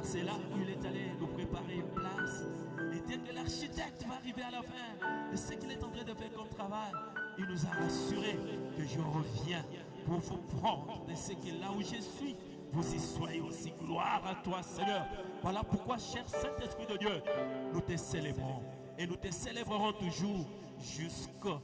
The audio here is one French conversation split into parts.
c'est là où il est allé nous préparer une place. Et dès que l'architecte va arriver à la fin de ce qu'il est en train de faire comme travail, il nous a rassuré que je reviens pour vous prendre de ce que là où je suis, vous y soyez aussi. Gloire à toi, Seigneur. Voilà pourquoi, cher Saint-Esprit de Dieu, nous te célébrons et nous te célébrerons toujours jusqu'au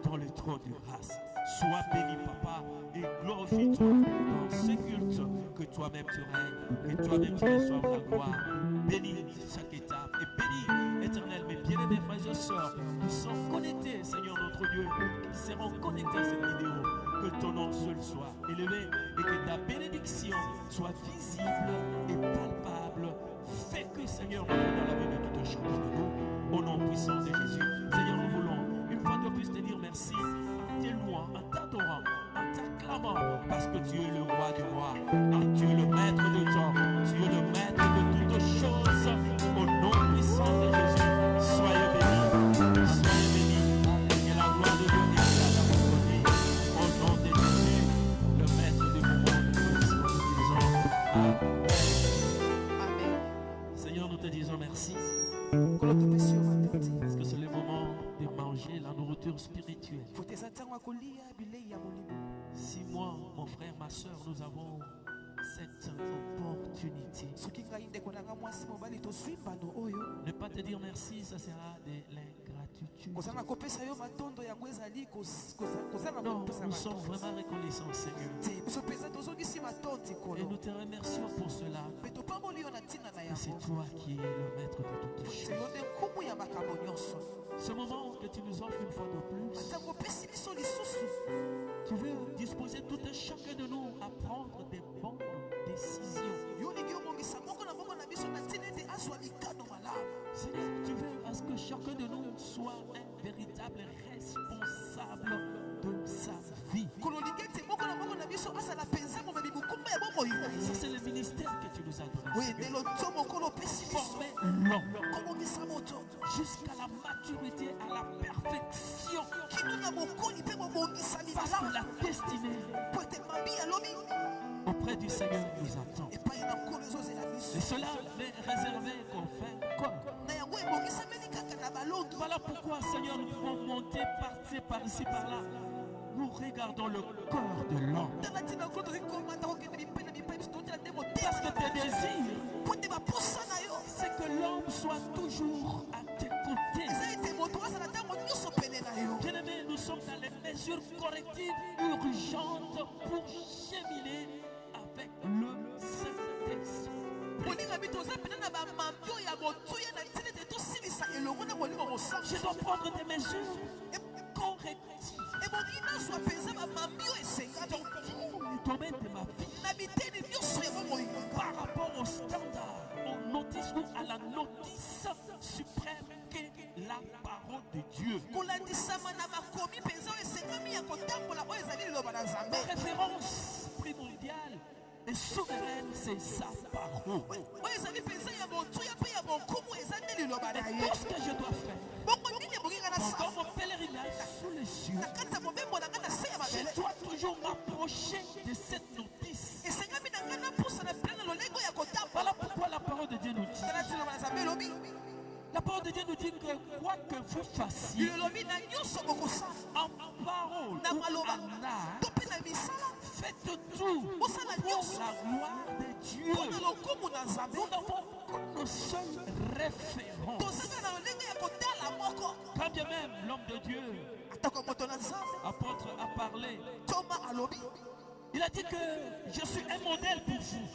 dans le trône de grâce. Sois béni, Papa, et glorifie-toi dans ce culte, que toi-même tu règnes, que toi-même tu reçoives la gloire. Bénis chaque étape et bénis, Éternel, mes bien-aimés frères et sœurs qui sont connectés, Seigneur notre Dieu, qui seront connectés à cette vidéo. Que ton nom seul soit élevé et que ta bénédiction soit visible et palpable. Fais que, Seigneur, nous voulons la vie de tout chacun de nous, au nom puissant de Jésus. Seigneur, nous voulons une fois de plus te dire merci, en te louant, en t'adorant, en t'acclamant, parce que tu es le roi du roi, tu es le maître de temps, tu es le maître de toutes choses, au nom puissant de Jésus. Soyez bénis, soyez bénis, que la gloire de Dieu éclate à vos côtés, au nom de Jésus, le maître du monde, nous disons Amen. Seigneur, nous te disons merci. Parce que c'est le moment de manger la nourriture spirituelle. Si moi, mon frère, ma soeur, nous avons cette opportunité, ne pas te dire merci, ça sera de l'ingratitude. Non, nous sommes vraiment reconnaissants, Seigneur. Et nous te remercions pour cela. Et c'est toi qui es le maître de toutes choses. Ce moment que tu nous offres une fois de plus, tu veux disposer tout un chacun de nous à prendre des bonnes décisions. Seigneur, tu veux à ce que chacun de nous soit un véritable responsable de sa vie. Ça, c'est le ministère que tu nous as donné. Former l'homme jusqu'à la maturité, à la perfection. Parce que la destinée auprès du Seigneur nous attend. Et cela est réservé qu'on fait comme. Voilà pourquoi, Seigneur, nous pouvons monter, partir par ici, par là. Nous regardons le corps de l'homme. Parce que tes désirs, c'est que l'homme soit toujours à tes côtés. Bien-aimés, nous sommes dans les mesures correctives urgentes pour cheminer avec le Saint-Esprit. Je dois prendre des mesures correctives dans tout le domaine de ma vie par rapport au standard, aux notices ou à la notice suprême qu'est la parole de Dieu. Ma référence primordiale et souveraine, c'est sa parole. Et tout ce que je dois faire pendant mon pèlerinage sous les cieux, je dois toujours m'approcher de cette notice. Voilà pourquoi la parole de Dieu nous dit. La parole de Dieu nous dit que quoi que vous fassiez, en parole ou en art, faites tout pour la gloire de Dieu. Nous n'avons qu'une seule référence. Quand bien même l'homme de Dieu, apôtre, a parlé, il a dit que je suis un modèle pour vous.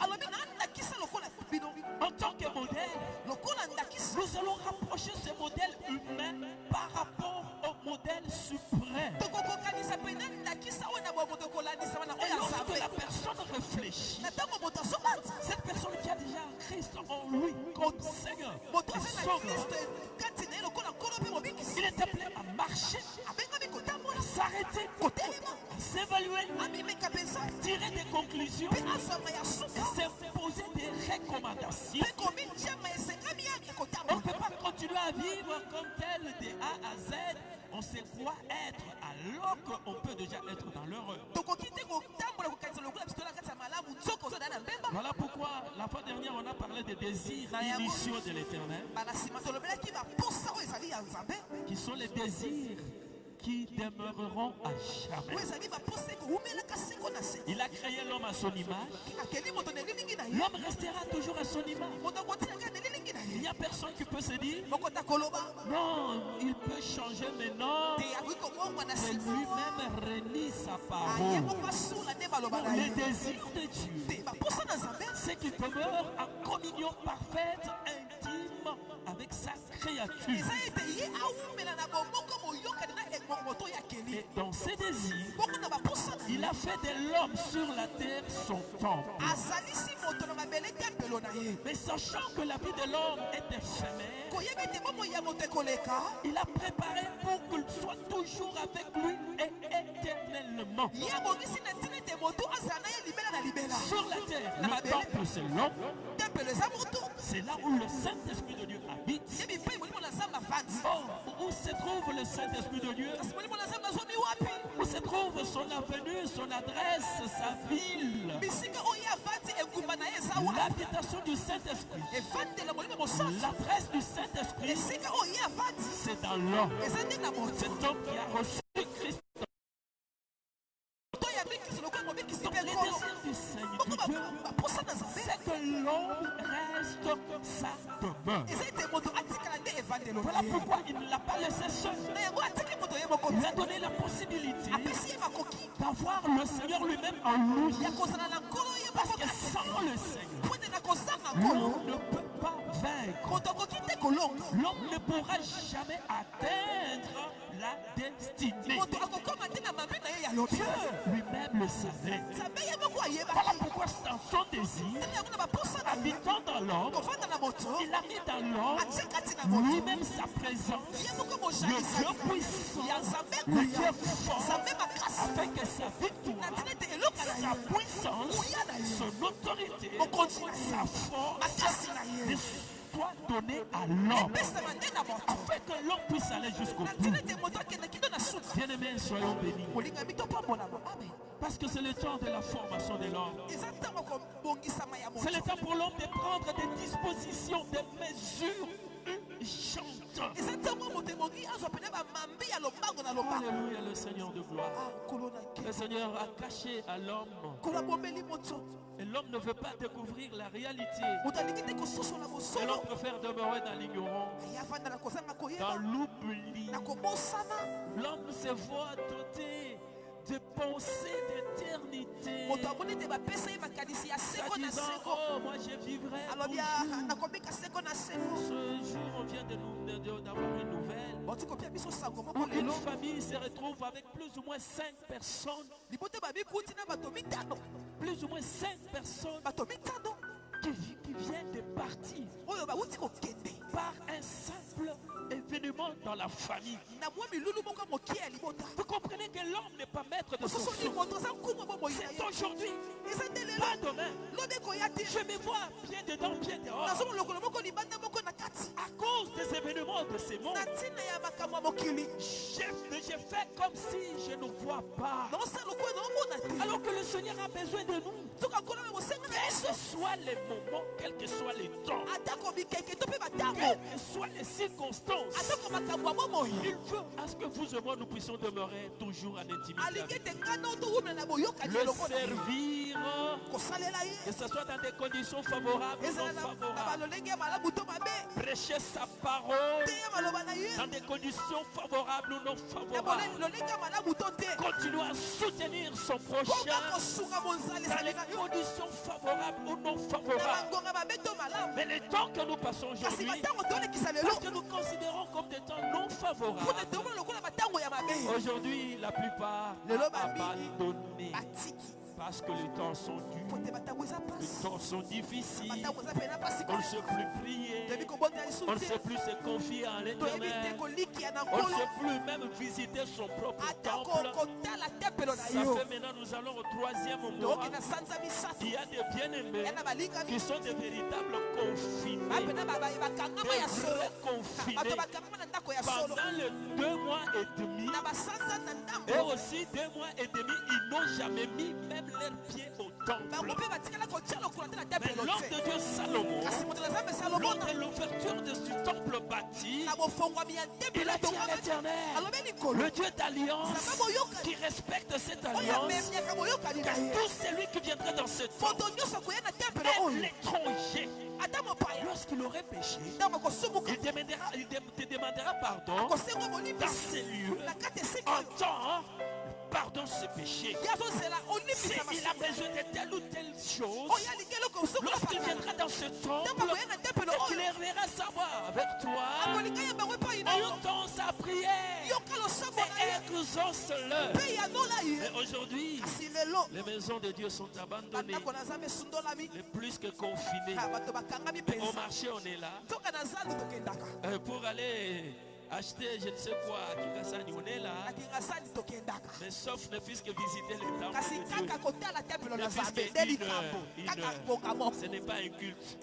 En tant que modèle, nous allons rapprocher ce modèle humain par rapport au modèle suprême. Et lorsque la personne réfléchit, cette personne qui a déjà Christ en lui comme Seigneur et Sauveur, il est appelé à marcher, à s'arrêter, à s'évaluer, tirer des conclusions et s'imposer des recommandations. On ne peut pas continuer à vivre comme tel de A à Z. On sait quoi être alors qu'on peut déjà être dans l'erreur. Voilà pourquoi la fois dernière on a parlé des désirs initiaux de l'Éternel, qui sont les désirs qui demeureront à jamais. Il a créé l'homme à son image. L'homme restera toujours à son image. Il n'y a personne qui peut se dire non, il peut changer maintenant et lui-même renie sa parole. Les désirs de Dieu, c'est qu'il demeure en communion parfaite, intime avec sa créature. Et dans ses désirs, il a fait de l'homme sur la terre son temple. Mais sachant que la vie de l'homme est éphémère, il a préparé pour qu'il soit toujours avec lui et éternellement. Sur la terre, le temple c'est l'homme. C'est là où le Saint-Esprit de Dieu habite. Oh, où se trouve le Saint-Esprit de Dieu? Où se trouve son avenue, son adresse, sa ville? L'habitation du Saint-Esprit, l'adresse du Saint-Esprit, c'est dans l'homme. Cet homme qui a reçu Christ. Donc, les désirs du Seigneur, du Dieu, c'est que l'homme reste sa demeure. Voilà pourquoi il ne l'a pas laissé seul. Il lui a donné la possibilité d'avoir le Seigneur lui-même en lui. Parce que sans le Seigneur, l'homme ne peut pas vaincre. L'homme ne pourra jamais atteindre la destinée. Dieu lui-même le savait. Voilà pourquoi dans son désir, habitant dans l'homme, il a mis dans l'homme lui-même sa présence, le Dieu puissant, le Dieu fort, afin que sa victoire, sa puissance, son autorité, sa force soit donnée à l'homme, afin que l'homme puisse aller jusqu'au bout. Bien-aimés, soyons bénis. Parce que c'est le temps de la formation de l'homme. C'est le temps pour l'homme de prendre des dispositions, des mesures urgentes. Alléluia, le Seigneur de gloire. Le Seigneur a caché à l'homme. Et l'homme ne veut pas découvrir la réalité. Et l'homme préfère demeurer dans l'ignorance, dans l'oubli. L'homme se voit doté de pensées d'éternité. Disant, oh, moi je vivrai ce jour, on vient d'avoir une nouvelle où une famille se retrouve avec plus ou moins 5 personnes. Plus ou moins 5 personnes qui viennent de partir par un simple événement dans la famille. Vous comprenez que l'homme n'est pas maître de son sort. C'est aujourd'hui, pas demain. Je me vois pied dedans, pied dehors. À cause des événements de ce monde, je fais comme si je ne vois pas. Alors que le Seigneur a besoin de nous. Quels que soient les moments, quels que soient les temps, quelles que soient les circonstances, il veut à ce que vous et moi nous puissions demeurer toujours en intimité avec lui. Le servir, que ce soit dans des conditions favorables ou non favorables. Prêcher sa parole dans des conditions favorables ou non favorables. Continuer à soutenir son prochain dans les conditions favorables ou non favorables. Mais les temps que nous passons aujourd'hui, parce que nous considérons comme des temps non favorables, aujourd'hui la plupart ont abandonné. Parce que les temps sont durs, les temps sont difficiles, on ne sait plus prier, on ne sait plus se confier à l'Éternel, on ne sait plus même visiter son propre temple. Ça fait maintenant, nous allons au 3e mois. Il y a des bien-aimés qui sont des véritables confinés, des vrais confinés, pendant les 2 mois et demi, et aussi 2 mois et demi, ils n'ont jamais mis même leurs pieds au temple. Mais l'homme de Dieu Salomon, lors de l'ouverture de ce temple bâti, il a dit à l'Éternel, le Dieu d'alliance, qui respecte cette alliance, que tout celui qui viendrait dans ce temple, même l'étranger, lorsqu'il aurait péché, il te demandera pardon dans ces lieux, entend pardon ce péché. S'il a besoin de telle ou telle chose, lorsqu'il viendra dans ce temple et qu'il reviendra savoir avec toi, entend sa prière et exauce-le. Mais aujourd'hui, les maisons de Dieu sont abandonnées, les plus que confinées. Et au marché, on est là pour aller acheter je ne sais quoi à Kikasani, on est là. Mais sauf ne fût-ce que visiter les temples de Dieu. Ne fût-ce qu'une heure. Ce n'est pas un culte.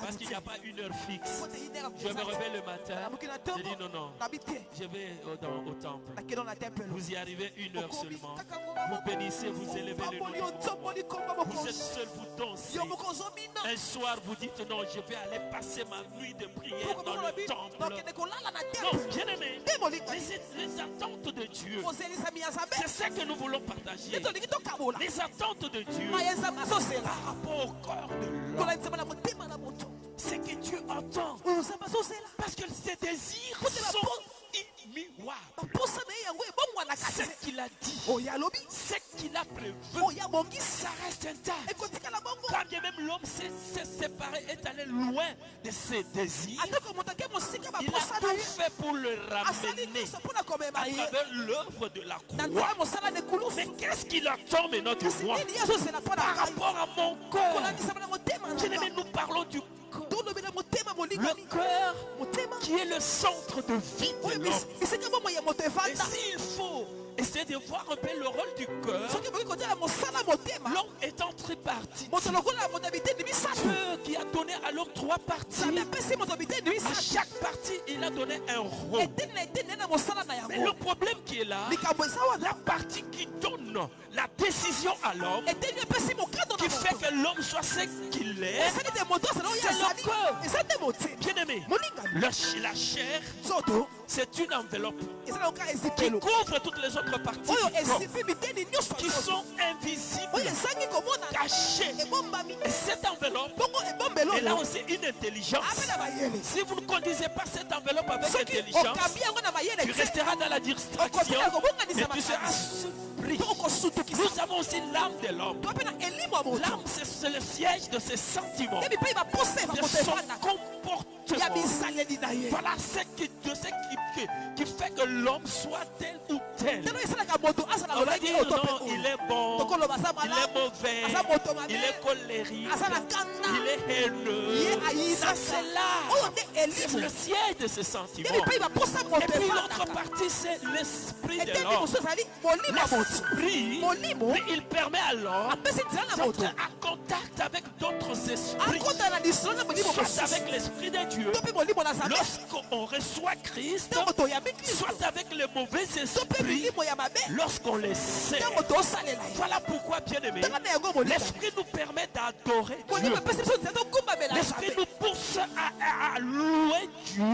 Parce qu'il n'y a pas une heure fixe. Je me réveille le matin. Je dis non. Je vais au temple. Vous y arrivez une heure seulement. Vous bénissez, vous élevez le nom. Vous êtes seul, vous dansez. Un soir, vous dites non, je vais aller passer ma nuit de prière dans le temple. Non, bien-aimé, les attentes de Dieu, c'est ce que nous voulons partager. Les attentes de Dieu par rapport au cœur de l'homme, c'est que Dieu entend. Parce que ses désirs sont immuables. Ce qu'il a dit, ce qu'il a prévu, ça reste intact. Quand bien même l'homme s'est séparé, est allé loin de ses désirs, il a tout fait pour le ramener à travers l'œuvre de la croix. Mais qu'est-ce qu'il attend maintenant de moi par rapport à mon cœur? Bien-aimé, nous parlons du cœur. Le cœur qui est le centre de vie de l'homme. Et s'il faut essayer de voir un peu le rôle du cœur, l'homme est en tripartite. Dieu qui a donné à l'homme 3 parties. À chaque partie, il a donné un rôle. Mais le problème qui est là, la partie qui donne la décision à l'homme, qui fait que l'homme soit ce qu'il est, c'est le cœur. Bien aimé, la chair, c'est une enveloppe qui couvre toutes les autres parties du corps, qui sont invisibles, cachées. Et cette enveloppe, elle a aussi une intelligence. Si vous ne conduisez pas cette enveloppe avec intelligence, tu resteras dans la distraction et tu seras surpris. Nous avons aussi l'âme de l'homme. L'âme, c'est le siège de ses sentiments, de son comportement. Voilà ce qui fait que l'homme soit tel ou tel. On va dire non, il est bon, il est mauvais, il est colérique, il est haineux. Ça c'est là, c'est le siège de ses sentiments. Et puis l'autre partie, c'est l'esprit de l'homme. L'esprit, il permet à l'homme d'être en contact avec d'autres esprits, soit avec l'esprit de Dieu. Lorsqu'on reçoit Christ, soit avec les mauvais esprits, lorsqu'on les sait. Voilà pourquoi, bien aimé, l'esprit nous permet d'adorer Dieu. L'esprit nous pousse à louer Dieu.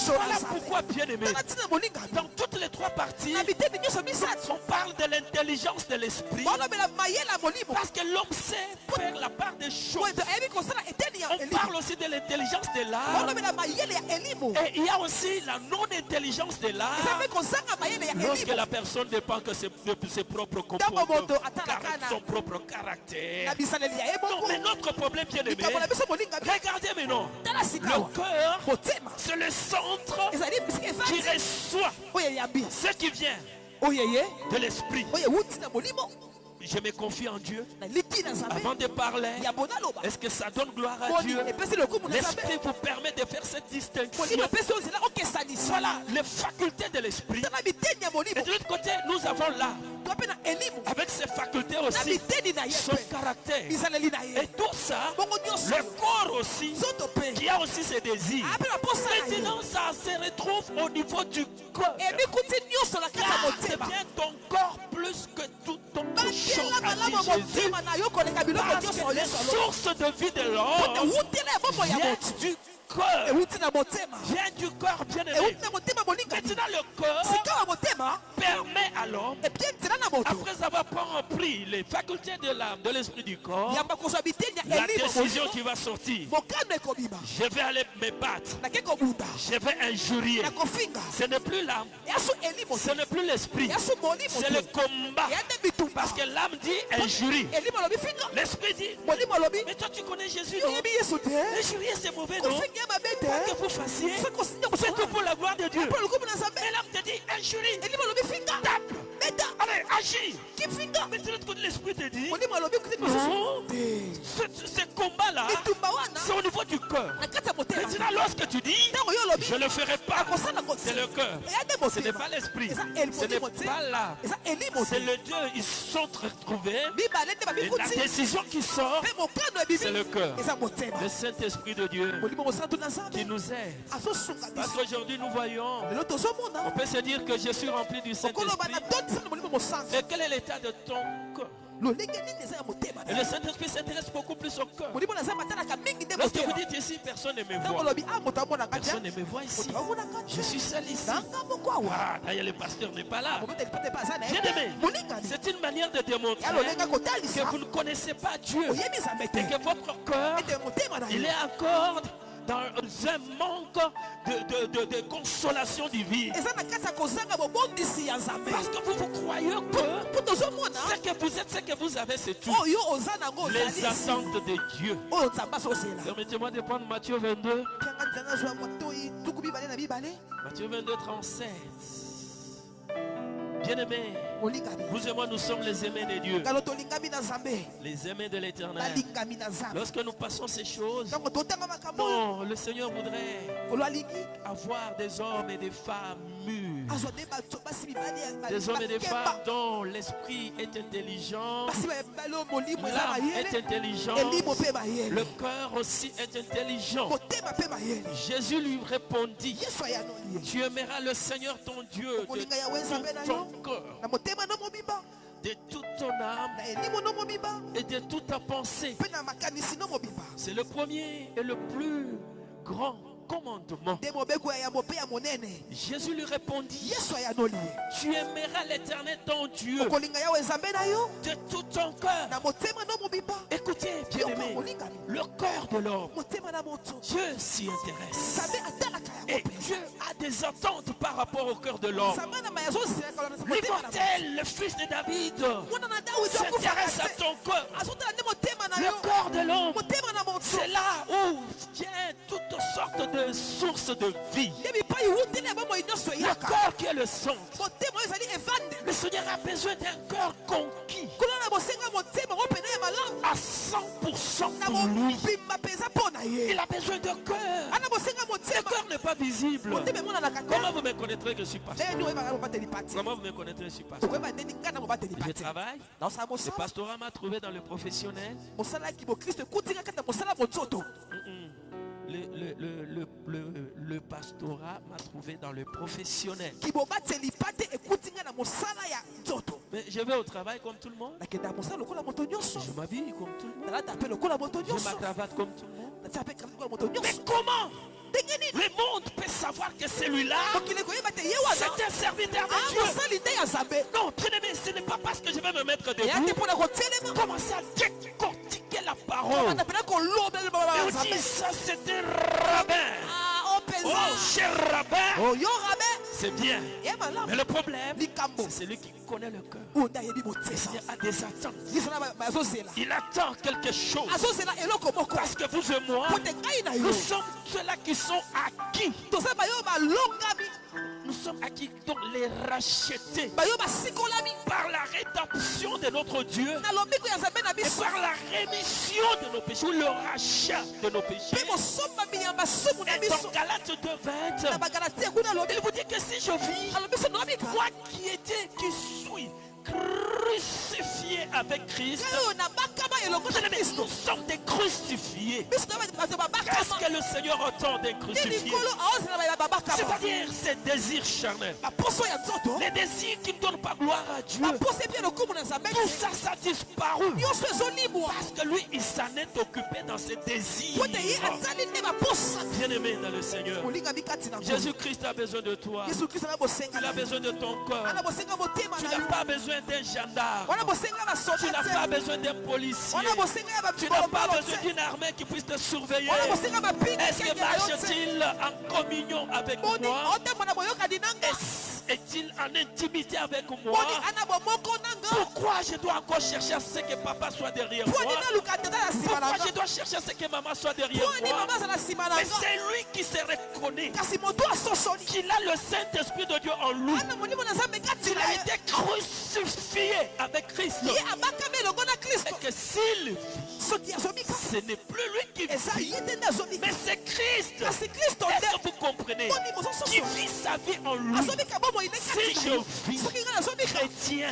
Voilà pourquoi, bien aimé, dans toutes les 3 parties, on parle de l'intelligence de l'esprit, parce que l'homme sait faire la part des choses. On parle aussi de l'intelligence de l'âme, et il y a aussi la non-intelligence de l'âme, lorsque la personne dépend que de ses propres comportements, son propre caractère. Non, mais notre problème, bien aimé, regardez maintenant, le cœur, c'est le centre qui reçoit ce qui vient de l'esprit. Je me confie en Dieu. Avant de parler, est-ce que ça donne gloire à Dieu? L'esprit vous permet de faire cette distinction. Voilà les facultés de l'esprit. Et de l'autre côté, nous avons là, avec ses facultés aussi, son caractère. Et tout ça, le corps aussi, qui a aussi ses désirs. Maintenant, ça se retrouve au niveau du corps. Devient ton corps plus que tout ton cochon, a dit Jésus. Parce que les sources de vie de l'homme viennent du corps. Vient du corps bien aimé. Maintenant le corps permet à l'homme, après avoir rempli les facultés de l'âme, de l'esprit du corps, la décision qui va sortir. Je vais aller me battre. Je vais injurier. Ce n'est plus l'âme. Ce n'est plus l'esprit. C'est le combat. Parce que l'âme dit injurie. L'esprit dit, mais toi tu connais Jésus, non? Injurier c'est mauvais, non? Pas que vous fassiez, c'est tout pour la gloire de Dieu. Mais l'âme te dit injurie. Tape. Allez, agis. Mais de l'autre côté, l'esprit te dit, non, ce combat-là, c'est au niveau du cœur. Maintenant, lorsque tu dis, je ne le ferai pas, c'est le cœur. Ce n'est pas l'esprit. Ce n'est pas là. C'est le Dieu. Ils sont retrouvés. Et la décision qui sort, c'est le cœur. Le Saint-Esprit de Dieu qui nous aide. Parce qu'aujourd'hui, nous voyons, on peut se dire que je suis rempli du Saint-Esprit. Et quel est l'état de ton cœur? Et le Saint-Esprit s'intéresse beaucoup plus au cœur. Lorsque vous dites ici, personne ne me voit. Personne ne me voit ici. Je suis seul ici. Ah, d'ailleurs, le pasteur n'est pas là. Bien aimé, c'est une manière de démontrer que vous ne connaissez pas Dieu. Et que votre cœur, il est encore dans un manque de consolation divine. Parce que vous croyez que ce que vous êtes, ce que vous avez, c'est tout. Les attentes de Dieu. Permettez-moi de prendre Matthieu 22. Matthieu 22, 37. Bien-aimés, vous et moi, nous sommes les aimés de Dieu, les aimés de l'Éternel. Lorsque nous passons ces choses, non, le Seigneur voudrait avoir des hommes et des femmes mûrs, des hommes et des femmes dont l'esprit est intelligent, l'âme est intelligente, le cœur aussi est intelligent. Jésus lui répondit, tu aimeras le Seigneur ton Dieu de tout ton cœur, de toute ton âme et de toute ta pensée. C'est le premier et le plus grand commandement. Jésus lui répondit, tu aimeras l'Éternel ton Dieu de tout ton cœur. Écoutez, bien-aimé, le cœur de l'homme, Dieu s'y intéresse. Et Dieu a des attentes par rapport au cœur de l'homme. L'immortel, le fils de David, s'intéresse à ton cœur. Le cœur de l'homme, c'est là où vient toutes sortes de sources de vie. Le cœur qui est le centre. Le Seigneur a besoin d'un cœur conquis à 100% pour lui. Il a besoin de cœur. Le cœur n'est pas visible. Comment vous me connaîtrez que je suis pasteur? Comment vous me connaîtrez que je suis pasteur? Je travaille. Le pastorat m'a trouvé dans le professionnel. Le pastorat m'a trouvé dans le professionnel. Mais je vais au travail comme tout le monde. Je m'habille comme tout le monde. Je ma cravate comme tout le monde. Mais comment le monde peut savoir que celui-là, c'est un serviteur de Dieu? Non, bien aimé, ce n'est pas parce que je vais me mettre debout. Commencer à décortiquer la parole. Et on dit ça, c'est un rabbin. Oh, cher rabbin. C'est bien. Mais le problème, c'est celui qui connaît le cœur. Le Seigneur a des attentes. Il attend quelque chose. Parce que vous et moi, nous sommes ceux-là qui sont acquis. Nous sommes acquis, donc les rachetés par la rédemption de notre Dieu et par la rémission de nos péchés, ou le rachat de nos péchés. Et dans Galates 2:20, il vous dit que si je vis, moi qui suis crucifié avec Christ, nous sommes des crucifiés. Qu'est-ce que le Seigneur entend des crucifiés? C'est-à-dire ces désirs charnels, les désirs qui ne donnent pas gloire à Dieu. Tout ça, ça a disparu. Parce que lui, il s'en est occupé dans ses désirs. Bien-aimé dans le Seigneur, Jésus-Christ a besoin de toi. Il a besoin de ton corps. Tu n'as pas besoin d'un gendarme. Tu n'as pas besoin d'un policier. Tu n'as pas besoin d'une armée qui puisse te surveiller. Est-ce que marche-t-il en communion avec moi? Est-il en intimité avec moi? Pourquoi je dois encore chercher à ce que papa soit derrière moi? Pourquoi je dois chercher à ce que maman soit derrière moi? Mais c'est lui qui se reconnaît qu'il a le Saint-Esprit de Dieu en lui. Il a été crucifié avec Christ. Et que s'il vit, ce n'est plus lui qui vit, mais c'est Christ. Est-ce que vous comprenez? Qui vit sa vie en lui. Si je vis chrétien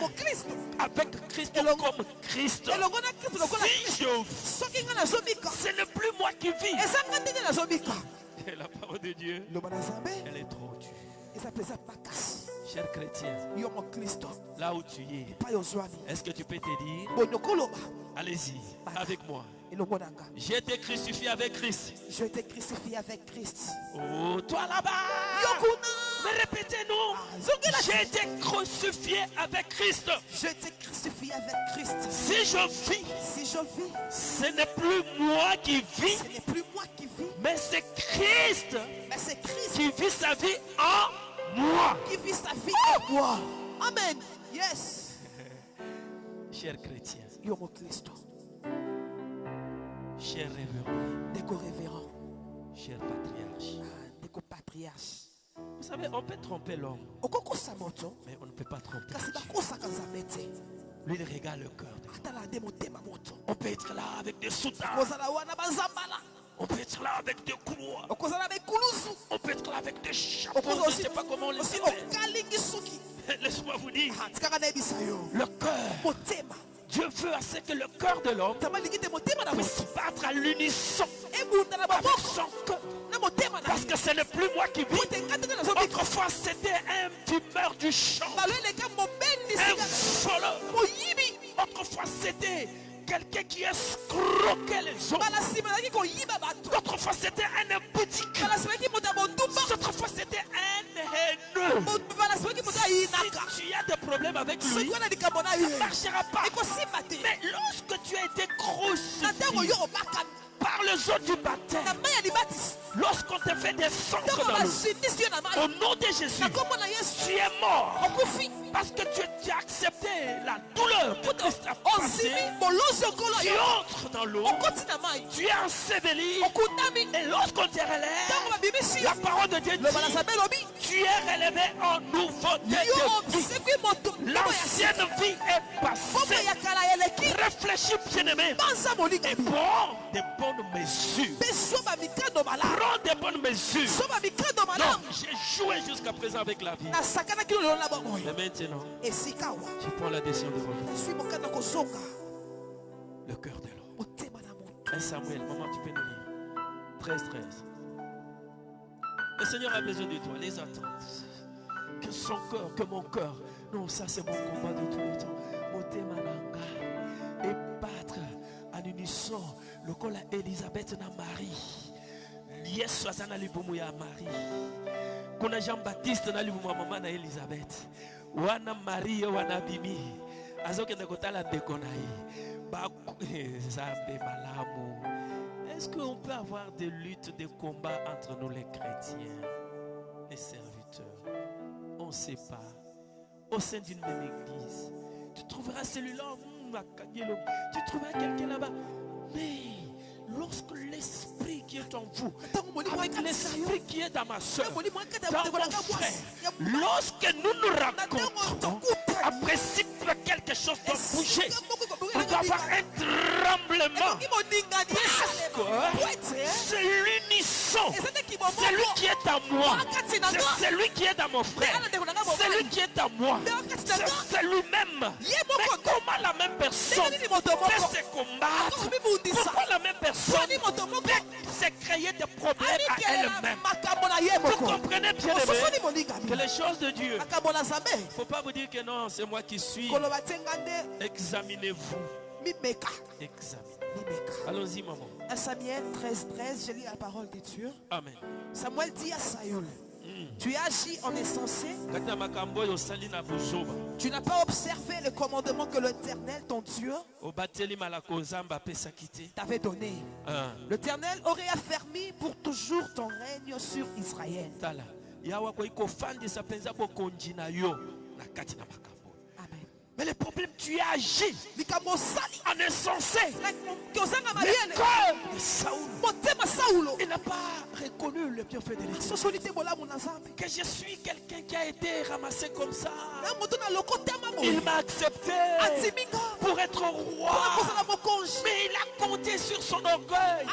avec Christ comme Christ, si je vis, ce n'est plus moi qui vis. Et la parole de Dieu, elle est trop dure. Cher chrétien, là où tu es, est-ce que tu peux te dire, allez-y, avec moi, j'ai été crucifié avec Christ. Oh, toi là-bas, mais répétez-nous, j'ai été crucifié avec Christ. Si je vis, ce n'est plus moi qui vis, mais c'est Christ qui vit sa vie en moi. Amen. Yes. Cher chrétien, cher révérend, cher patriarche. Vous savez, on peut tromper l'homme, mais on ne peut pas tromper Dieu. Lui, il regarde le cœur de l'homme. On peut être là avec des soutanes. On peut être là avec des couloirs. On peut être là avec des chapeaux. Je ne sais pas comment on les appelle. Laisse-moi vous dire, le cœur, Dieu veut assez que le cœur de l'homme puisse battre à l'unisson avec son cœur. Parce que ce n'est plus moi qui vis. Autrefois c'était un fumeur du champ, un voleur. Autrefois c'était quelqu'un qui escroquait les autres. Autrefois c'était un boutique. Autrefois c'était un haineux. Si tu as des problèmes avec lui, ça ne marchera pas. Mais lorsque tu as été crucifié par le jour du baptême, lorsqu'on te fait descendre dans l'eau, au nom de Jésus, tu es mort. Parce que tu as accepté la douleur que Christ a passée. Tu entres dans l'eau, tu es enseveli. Et lorsqu'on te relève, la parole de Dieu dit, tu es relevé en nouveauté de vie. L'ancienne vie est passée. Réfléchis, bien-aimé, et prends des bonnes mesures. Prends des bonnes mesures. Non, j'ai joué jusqu'à présent avec la vie. Mais maintenant, je prends la décision de revenir. Le cœur de l'homme. 1 Samuel, maman, tu peux nous lire. 13. Le Seigneur a besoin de toi, les attentes. Que son cœur, que mon cœur. Non, ça c'est mon combat de tout le temps. Et battre en unisson. Le col à Elisabeth na Marie. Yesu azana libumu ya Marie. Kuna Jean-Baptiste na libumu maman na Elisabeth. Wana Marie wana Bimi. Azokenda kotala ndeko na ye. Zambe malamu. Est-ce qu'on peut avoir des luttes, des combats entre nous les chrétiens, les serviteurs? On ne sait pas. Au sein d'une même église, tu trouveras celui-là, tu trouveras quelqu'un là-bas. Mais lorsque l'esprit qui est en vous, avec l'esprit qui est dans ma soeur, dans mon frère, lorsque nous nous rencontrons, après si quelque chose doit bouger, il doit y avoir un tremblement. Parce que c'est l'unisson sang, celui qui est à moi, c'est celui qui est dans mon frère, celui qui est à moi, c'est lui-même. Mais comment la même personne peut se combattre? Pourquoi la même personne peut se créer des problèmes à elle-même? Vous comprenez bien que les choses de Dieu, il ne faut pas vous dire que non, c'est moi qui suis. Examinez-vous. Examinez. Allons-y, maman. À Samuel 13, je lis la parole de Dieu. Amen. Samuel dit à Saül, tu as agi en insensé. Tu n'as pas observé le commandement que l'Éternel, ton Dieu, t'avait donné. L'Éternel aurait affermi pour toujours ton règne sur Israël. Mais le problème, tu as agi en insensé. Le cœur de Saoul, il n'a pas reconnu le bienfait de l'Éternel. Que je suis quelqu'un qui a été ramassé comme ça. Il m'a accepté pour être roi. Mais il a compté sur son orgueil.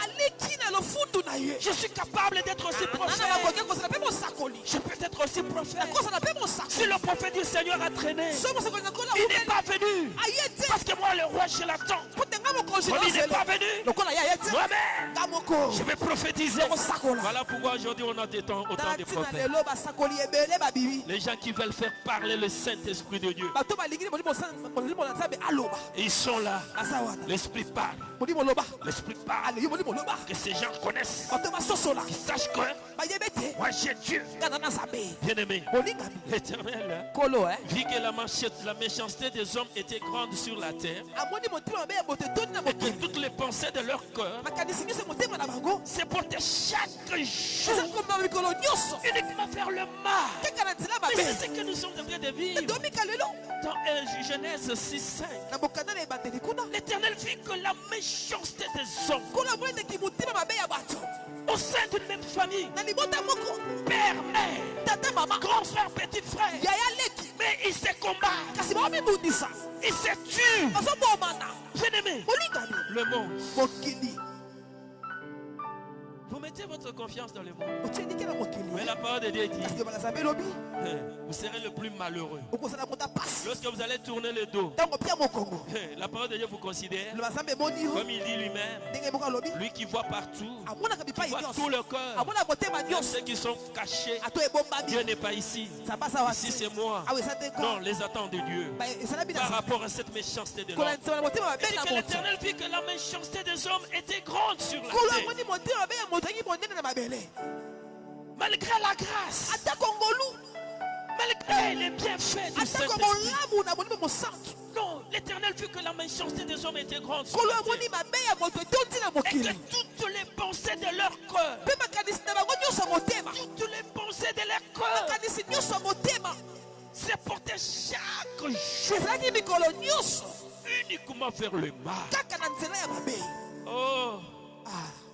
Je suis capable d'être aussi prophète. Je peux être aussi prophète. Si le prophète du Seigneur a traîné, il n'est pas venu. Parce que moi, le roi, je l'attends. Il n'est pas venu. Moi-même, je vais prophétiser. Voilà pourquoi aujourd'hui on a autant de prophètes. Les gens qui veulent faire parler le Saint-Esprit de Dieu, ils sont là. L'Esprit parle. L'Esprit parle. Que ces gens connaissent. Qu'ils sachent que moi j'ai Dieu. Bien aimé, l'Éternel vit que la méchanceté des hommes était grande sur la terre, et que toutes les pensées de leur cœur c'est porter chaque jour uniquement faire le mal. Mais c'est ce que nous sommes en train de vivre. Dans Genèse 6:5, l'Éternel vit que la méchanceté des hommes au sein d'une même famille, père, mère, grand frère, petit frère, mais ils se combattent, ils se tuent. Bien aimé, le monde, vous mettez votre confiance dans le monde. Mais la parole de Dieu dit, vous serez le plus malheureux lorsque vous allez tourner le dos. La parole de Dieu vous considère comme il dit lui-même, lui qui voit partout, qui voit tout le cœur. Même ceux qui sont cachés, Dieu n'est pas ici. Ici c'est moi. Non, les attentes de Dieu par rapport à cette méchanceté de l'homme. Et dit que l'Éternel vit que la méchanceté des hommes était grande sur la terre. Malgré la grâce, malgré les bienfaits du Saint-Esprit, non, l'Éternel vit que la méchanceté des hommes était grande sur la terre, et que toutes les pensées de leur cœur, toutes les pensées de leur cœur, c'est porter chaque jour uniquement vers le mal. Oh,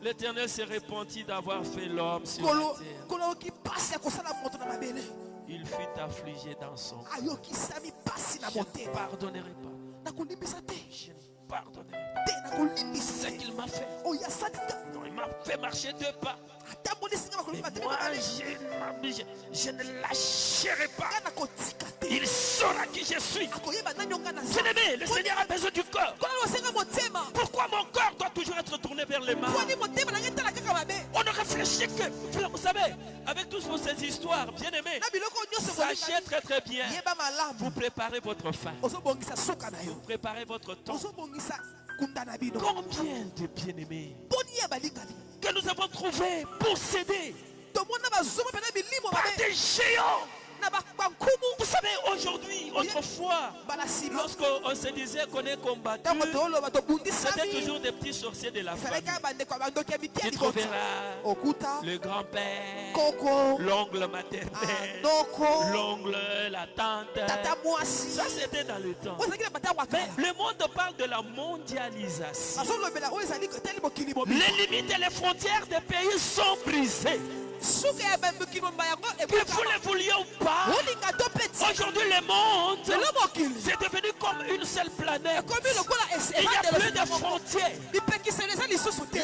l'Éternel s'est repenti d'avoir fait l'homme sur la terre. Il fut affligé dans son cœur. Je ne pardonnerai pas. Je ne pardonnerai pas. Ce qu'il m'a fait. Non, il m'a fait marcher 2 pas. Et moi, je ne lâcherai pas. Il saura qui je suis. Bien-aimé, le Seigneur a besoin du corps. Pourquoi mon corps doit toujours être tourné vers le mal? On ne réfléchit que, vous savez, avec toutes ces histoires, bien-aimé, sachez très très bien, vous préparez votre fin. Vous préparez votre temps. Combien de bien-aimés que nous avons trouvé possédés par des géants? Vous savez, aujourd'hui, autrefois, lorsqu'on se disait qu'on est combattu, c'était toujours des petits sorciers de la famille. Tu trouveras le grand-père, l'oncle maternel, l'oncle, la tante. Ça, c'était dans le temps. Mais le monde parle de la mondialisation. Les limites et les frontières des pays sont brisées. Que vous le vouliez ou pas, aujourd'hui le monde c'est devenu comme une seule planète. Il n'y a plus de frontières. Et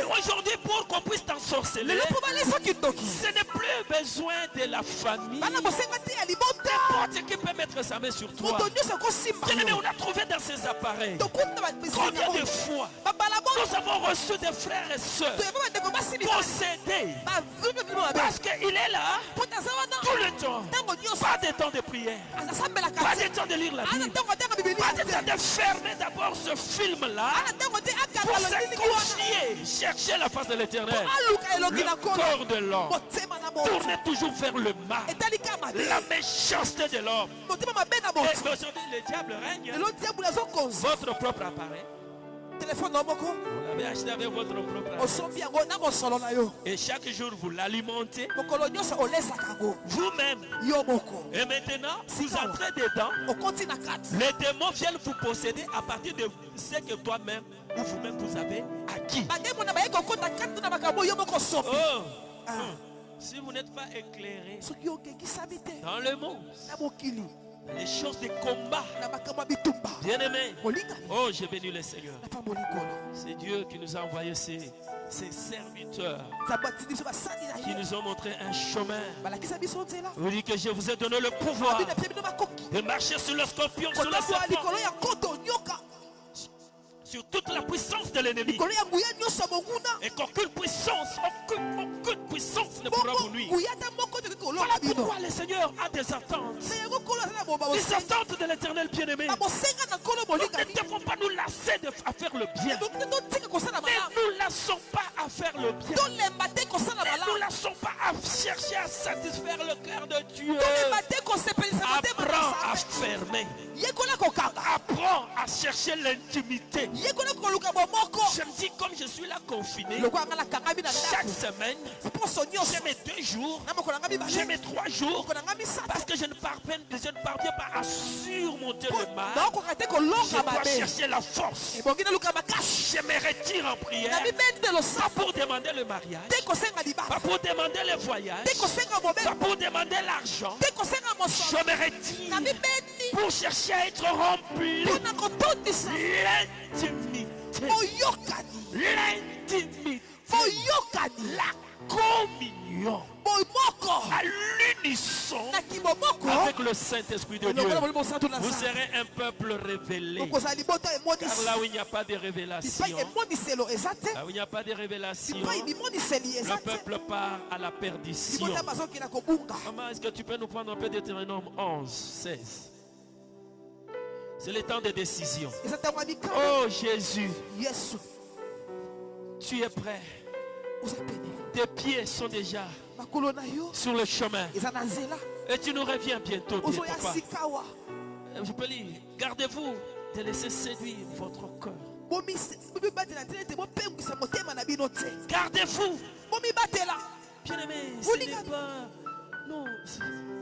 aujourd'hui, pour qu'on puisse t'ensorceler, ce n'est plus besoin de la famille. N'importe qui peut mettre sa main sur toi. Bien-aimé, on a trouvé dans ces appareils combien de fois nous avons reçu des frères et sœurs possédés parce qu'il est là tout le temps. Pas de temps de prière, pas de temps de lire la Bible, pas de temps de fermer d'abord ce film-là pour se confier, chercher la face de l'Éternel. Le corps de l'homme tourne toujours vers le mal, la méchanceté de l'homme. Et aujourd'hui, le diable règne. Votre propre appareil, vous l'avez acheté avec votre propre appareil. Et chaque jour, vous l'alimentez vous-même. Et maintenant, vous entrez dedans. Les démons viennent vous posséder à partir de ce que toi-même ou vous-même vous avez acquis. Si vous n'êtes pas éclairé dans le monde, les choses de combat, bien aimé, oh, j'ai béni le Seigneur. C'est Dieu qui nous a envoyé ces serviteurs qui nous ont montré un chemin. Vous dites que je vous ai donné le pouvoir de marcher sur le scorpion, sur le serpent, sur toute la puissance de l'ennemi, et qu'aucune puissance ne pourra vous nuire. Voilà pourquoi le Seigneur a des attentes. Les attentes de l'Éternel bien-aimé. Nous ne devons pas nous lasser à faire le bien. Ne nous lassons pas à faire le bien. Ne nous lassons pas à chercher à satisfaire le cœur de Dieu. Apprends à fermer. Apprends à chercher l'intimité. Je me dis, comme je suis là confiné, chaque semaine, j'ai mes 2 jours, j'ai mes 3 jours, parce que je ne parviens pas à surmonter le mal. Je dois chercher la force. Je me retire en prière, pas pour demander le mariage, pas pour demander le voyage, pas pour demander l'argent. Je me retire pour chercher à être rempli. L'intimité, la communion, à l'unisson avec le Saint-Esprit de Dieu. Vous serez un peuple révélé. Car là où il n'y a pas de révélation, là où il n'y a pas de révélation, le peuple part à la perdition. Maman, est-ce que tu peux nous prendre un peu de Deutéronome 11, 16? C'est le temps de décision. Oh Jésus, tu es prêt. Tes pieds sont déjà sur le chemin. Et tu nous reviens bientôt, bien, papa. Je peux lire. Gardez-vous de laisser séduire votre cœur. Gardez-vous. Bien aimé, ce n'est pas... Non,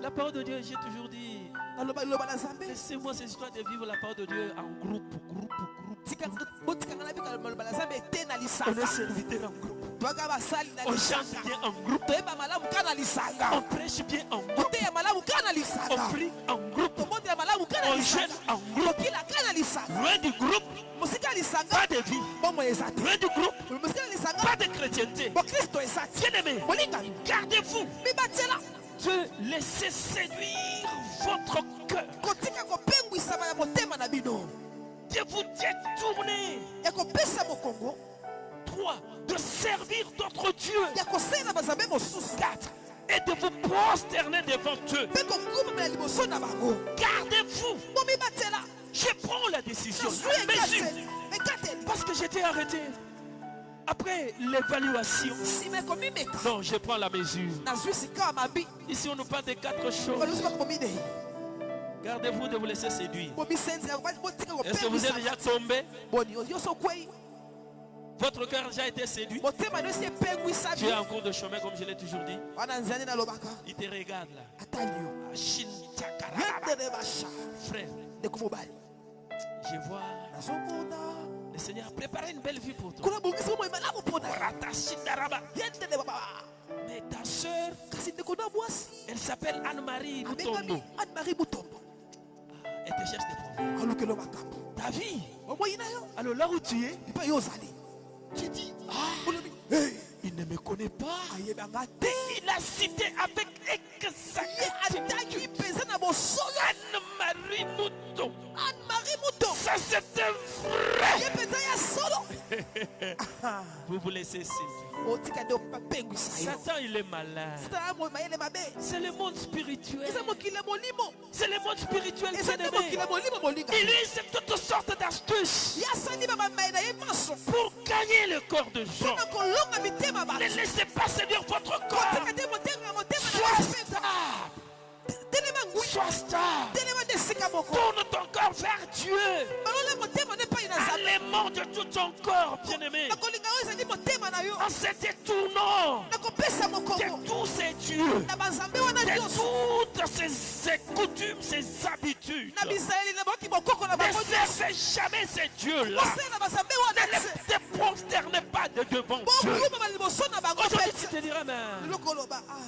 la parole de Dieu, j'ai toujours dit, laissez-moi cette histoire de vivre la parole de Dieu en groupe. On est serviteur en groupe. On chante bien en groupe. On prêche bien en groupe. On prie en groupe. On jeûne en groupe. Loin du groupe, pas de vie. Loin du groupe, pas de chrétienté. Bien aimé, gardez-vous de laisser séduire votre cœur, de vous détourner. 3. De servir d'autres dieux. 4. Et de vous prosterner devant eux. Gardez-vous. Je prends la décision. Parce que j'étais arrêté. Après l'évaluation, non, je prends la mesure. Ici, on nous parle de 4 choses. Gardez-vous de vous laisser séduire. Est-ce que vous êtes déjà tombé? Votre cœur a déjà été séduit. Tu es en cours de chemin, comme je l'ai toujours dit. Il te regarde là. Frère, je vois le Seigneur a préparé une belle vie pour toi. Mais ta soeur, elle s'appelle Anne-Marie Mutombo. Anne-Marie Mutombo. Elle te cherche des problèmes. Ta vie. Alors là où tu es, tu dis, il ne me connaît pas. Il a cité avec exactitude Anne-Marie Mouton. Ça c'était vrai. Vous vous laissez saisir. Satan il est malin. C'est le monde spirituel. C'est le monde spirituel. Il use toutes sortes d'astuces pour gagner le corps de gens. Ne laissez pas séduire votre corps. Sois stable. Sois stable. Tourne ton corps vers Dieu. Allemand de tout ton corps, bien-aimé. En se détournant de tous ces dieux, de toutes ces coutumes, ces habitudes. Ne servez jamais ces dieux-là. Ne les prosternez pas devant Dieu. Aujourd'hui, tu te diras, mais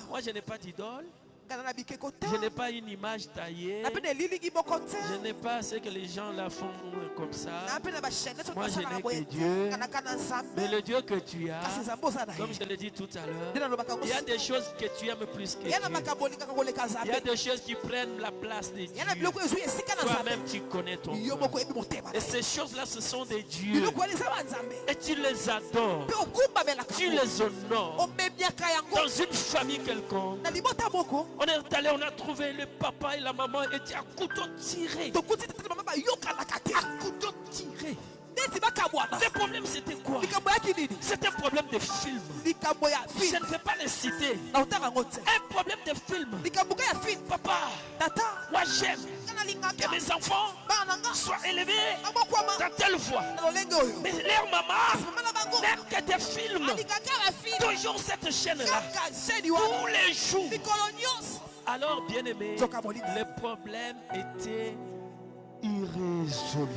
moi je n'ai pas d'idole. Je n'ai pas une image taillée. Je n'ai pas ce que les gens la font comme ça. Moi je n'ai que Dieu. Mais le Dieu que tu as, comme je l'ai dit tout à l'heure, il y a des choses que tu aimes plus que Dieu. Il y a des choses qui prennent la place de Dieu. Toi-même tu connais ton corps. Et ces choses-là ce sont des dieux. Et tu les adores. Tu les honores. Dans une famille quelconque. On est allé, on a trouvé le papa et la maman étaient à couteau tiré. À couteau tiré. Le problème c'était quoi? C'était un problème de film. Je ne vais pas les citer. Un problème de film. Papa, moi j'aime que mes enfants soient élevés dans telle voie. Mais leur maman n'aime que des films. Toujours cette chaîne-là. Tous les jours. Alors, bien aimé, le problème était irrésolu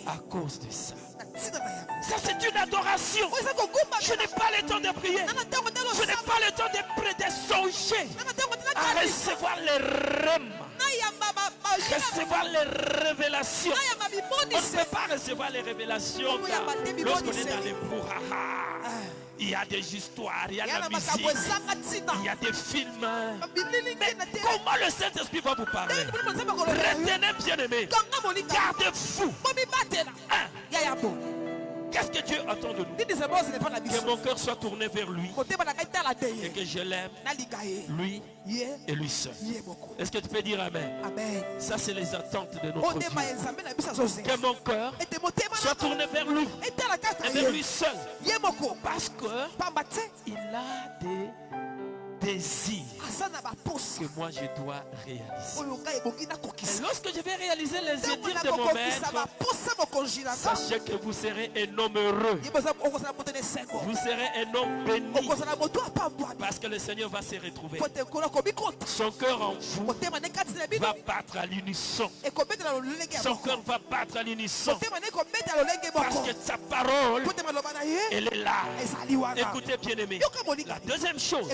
à cause de ça. Ça c'est une adoration. Je n'ai pas le temps de prier. Je n'ai pas le temps de songer à recevoir les rêves, recevoir les révélations. On ne peut pas recevoir les révélations lorsqu'on est dans les brouhaha. Il y a des histoires, il y a la musique, il y a des films. Mais comment le Saint-Esprit va vous parler? Retenez, bien-aimé, gardez-vous. Qu'est-ce que Dieu attend de nous? Que mon cœur soit tourné vers lui et que je l'aime, lui et lui seul. Est-ce que tu peux dire Amen? Ça c'est les attentes de notre Dieu. Que mon cœur soit tourné vers lui et vers lui seul. Parce qu'il a des désirs que moi je dois réaliser. Et lorsque je vais réaliser les désirs de mon maître, sachez que vous serez un homme heureux. Vous serez un homme béni. Parce que le Seigneur va se retrouver. Son cœur en vous va battre à l'unisson. Son cœur va battre à l'unisson. Parce que sa parole, elle est là. Écoutez bien aimé. La deuxième chose,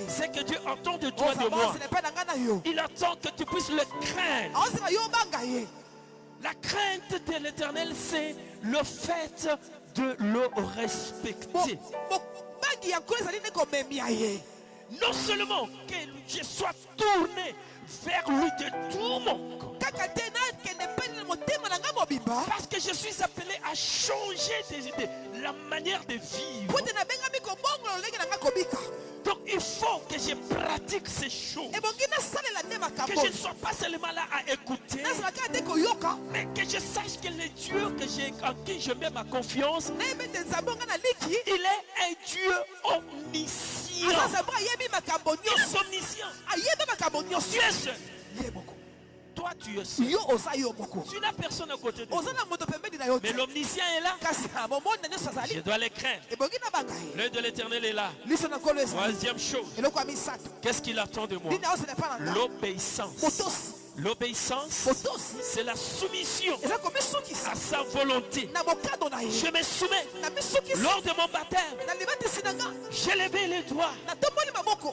c'est que Dieu entend de toi et de moi. Il attend que tu puisses le craindre. La crainte de l'Éternel, c'est le fait de le respecter. Non seulement que je sois tourné vers lui de tout mon corps, parce que je suis appelé à changer la manière de vivre. Donc il faut que je pratique ces choses. Que je ne sois pas seulement là à écouter, mais que je sache que le Dieu en qui je mets ma confiance, il est un Dieu omniscient. Il est omniscient. Tu es seul. Toi tu es seul. Tu n'as personne à côté de toi. Mais l'omniscient est là. Je dois les craindre. L'œil de l'Éternel est là. Troisième chose, qu'est-ce qu'il attend de moi? L'obéissance. L'obéissance, c'est la soumission à sa volonté. Je me soumets. Lors de mon baptême, j'ai levé les doigts.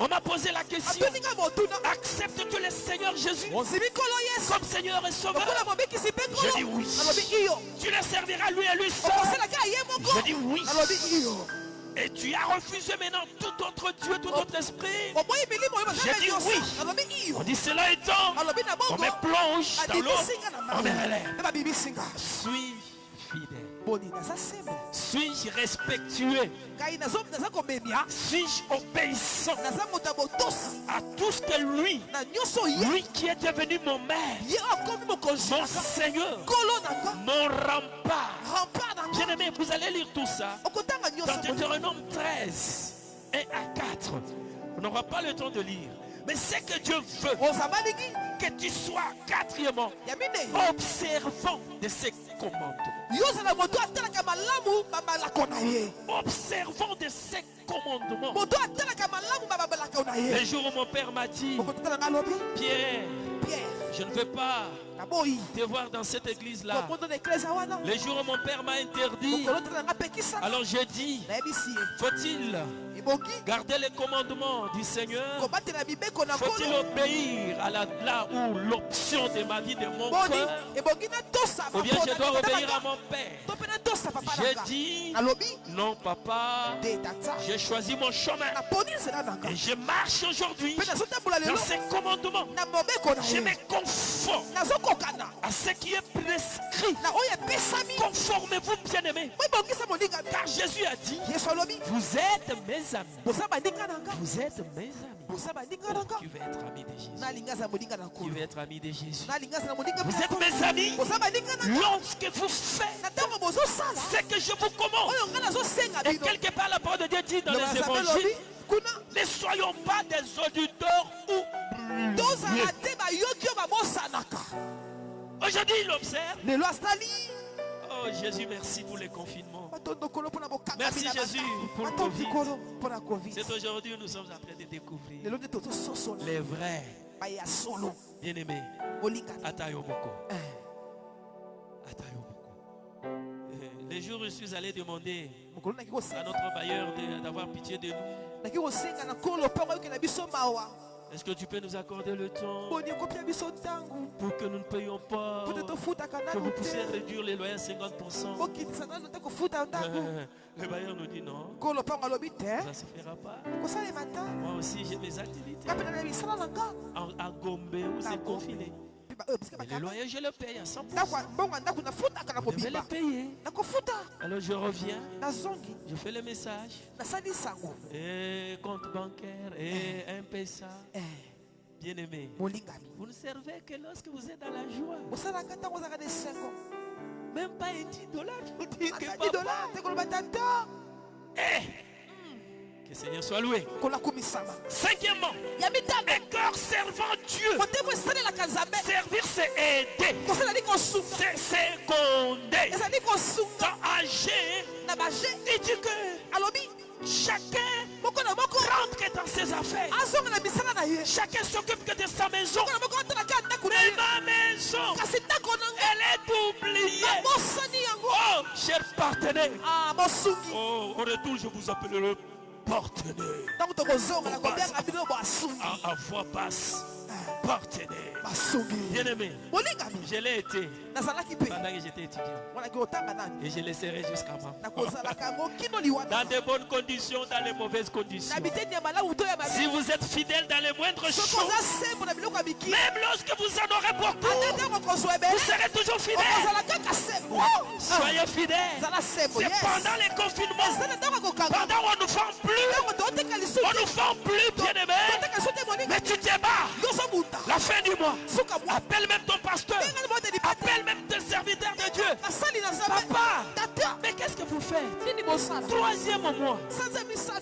On m'a posé la question. Acceptes-tu le Seigneur Jésus comme Seigneur et Sauveur? Je dis oui. Tu le serviras lui et lui seul. Je dis oui. Et tu as refusé maintenant tout autre Dieu, tout autre esprit. J'ai dit oui. On dit cela étant, on me plonge dans l'eau, on me relève. Suis-je fidèle? Suis-je respectueux? Suis-je obéissant à tout ce que lui qui est devenu mon maître, mon Seigneur, mon rempart? Bien aimé, vous allez lire tout ça dans Deutéronome 13, 1 à 4. On n'aura pas le temps de lire. Mais c'est que Dieu veut que tu sois, quatrièmement, observant de ses commandements. Observant de ses commandements. Le jour où mon père m'a dit, Pierre, je ne veux pas te voir dans cette église-là. Le jour où mon père m'a interdit, alors j'ai dit, faut-il garder les commandements du Seigneur? Faut-il obéir à là où l'option de ma vie, de mon cœur? Ou bien je dois obéir à mon père? J'ai dit, non papa, j'ai choisi mon chemin. Et je marche aujourd'hui dans ces commandements. Je me conforme à ce qui est prescrit. Conformez-vous, bien-aimés. Car Jésus a dit, vous êtes mes amis. Vous êtes mes amis. Tu veux être ami de Jésus. Tu veux être ami de Jésus. Vous êtes mes amis lorsque vous faites ce que je vous commande. Et quelque part la parole de Dieu dit dans les évangiles, ne soyons pas des auditeurs ou aujourd'hui il observe. Oh Jésus, merci pour les confinements. Merci Jésus pour le Covid. C'est aujourd'hui que nous sommes en train de découvrir les vrais bien-aimés. Atayomoko. Les jours où je suis allé demander à notre bailleur d'avoir pitié de nous. Est-ce que tu peux nous accorder le temps pour que nous ne payions pas, que vous puissiez réduire les loyers à 50%? Le bailleur nous dit non, ça ne se fera pas. Moi aussi j'ai mes activités. À Gombe où c'est confiné. Et les loyers je le paye à 100%. Vous devez les payer. Alors je reviens, je fais le message. Et compte bancaire et un PSA. Bien aimé, vous ne servez que lorsque vous êtes dans la joie. Même pas un $10 pour dire que papa. Que le Seigneur soit loué. Cinquièmement, un cœur servant Dieu. Servir, c'est aider. C'est seconder. Dans âgé, il dit que chacun rentre dans ses affaires. Chacun s'occupe que de sa maison. Mais ma maison, elle est oubliée. Oh, cher partenaire. Oh, au retour, je vous appellerai partenaire. À voix basse. Partenaire. Bien aimé, je l'ai été pendant que j'étais étudiant. Et je le serai jusqu'à maintenant. Dans de bonnes conditions, dans les mauvaises conditions. Si vous êtes fidèle dans les moindres choses, même lorsque vous en aurez beaucoup, vous serez toujours fidèle. Soyez fidèles. C'est pendant les confinements, pendant on nous forme plus, on nous forme plus, bien aimé. Mais tu te bats. La fin du mois, appelle même ton pasteur, appelle même tes serviteurs de Dieu. Papa, mais qu'est-ce que vous faites? Troisième mois,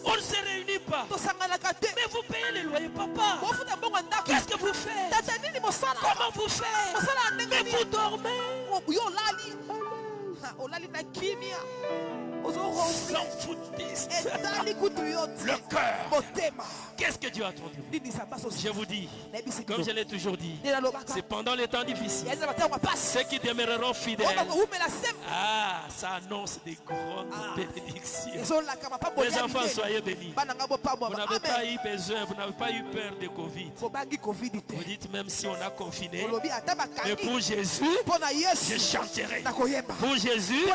on ne se réunit pas. Mais vous payez les loyers, papa. Qu'est-ce que vous faites? Comment vous faites? Mais vous dormez. Sans foutiste. le cœur. Qu'est-ce que Dieu a attendu? Je vous dis, comme je l'ai toujours dit, c'est pendant les temps difficiles, ceux qui demeureront fidèles, ça annonce des grandes bénédictions. Les enfants, soyez bénis. Vous n'avez pas eu besoin, vous n'avez pas eu peur de Covid. Vous dites même si on a confiné, mais pour Jésus, je chanterai. Pour Jésus,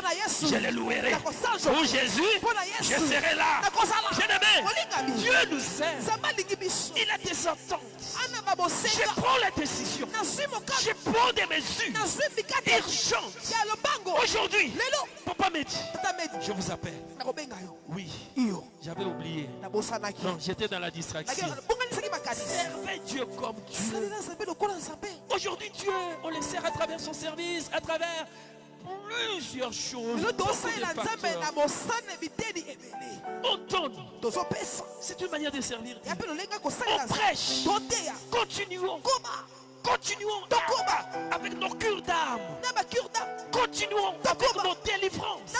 je le louerai. Pour Jésus, je serai là. Bien-aimé, Dieu nous aime. Il a des attentes. Je prends la décision. Je prends des mesures urgentes. Aujourd'hui, Papa me dit, je vous appelle. Oui, j'avais oublié. Non, j'étais dans la distraction. Servez Dieu comme Dieu. Aujourd'hui, Dieu, on le sert à travers son service, à travers plusieurs choses. On donne. C'est une manière de servir Dieu. On prêche. Continuons. Continuons avec nos cures d'âme. Continuons avec nos délivrances.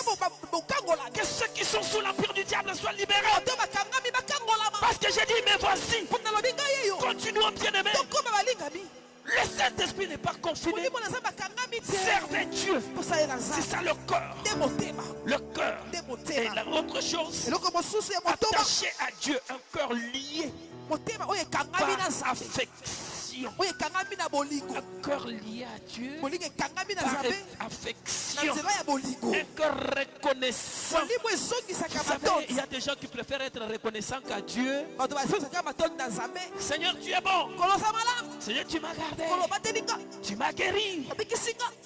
Que ceux qui sont sous l'empire du diable soient libérés. Parce que j'ai dit, mais voici. Continuons, bien-aimés. Le Saint-Esprit n'est pas confiné. Servez Dieu. C'est ça le cœur. Le cœur. Et l'autre chose, attaché à Dieu, un cœur lié par affection. Un cœur lié à Dieu par affection. Un cœur reconnaissant. Vous savez, il y a des gens qui préfèrent être reconnaissants qu'à Dieu. Seigneur, tu es bon. Seigneur, tu m'as gardé. Tu m'as guéri.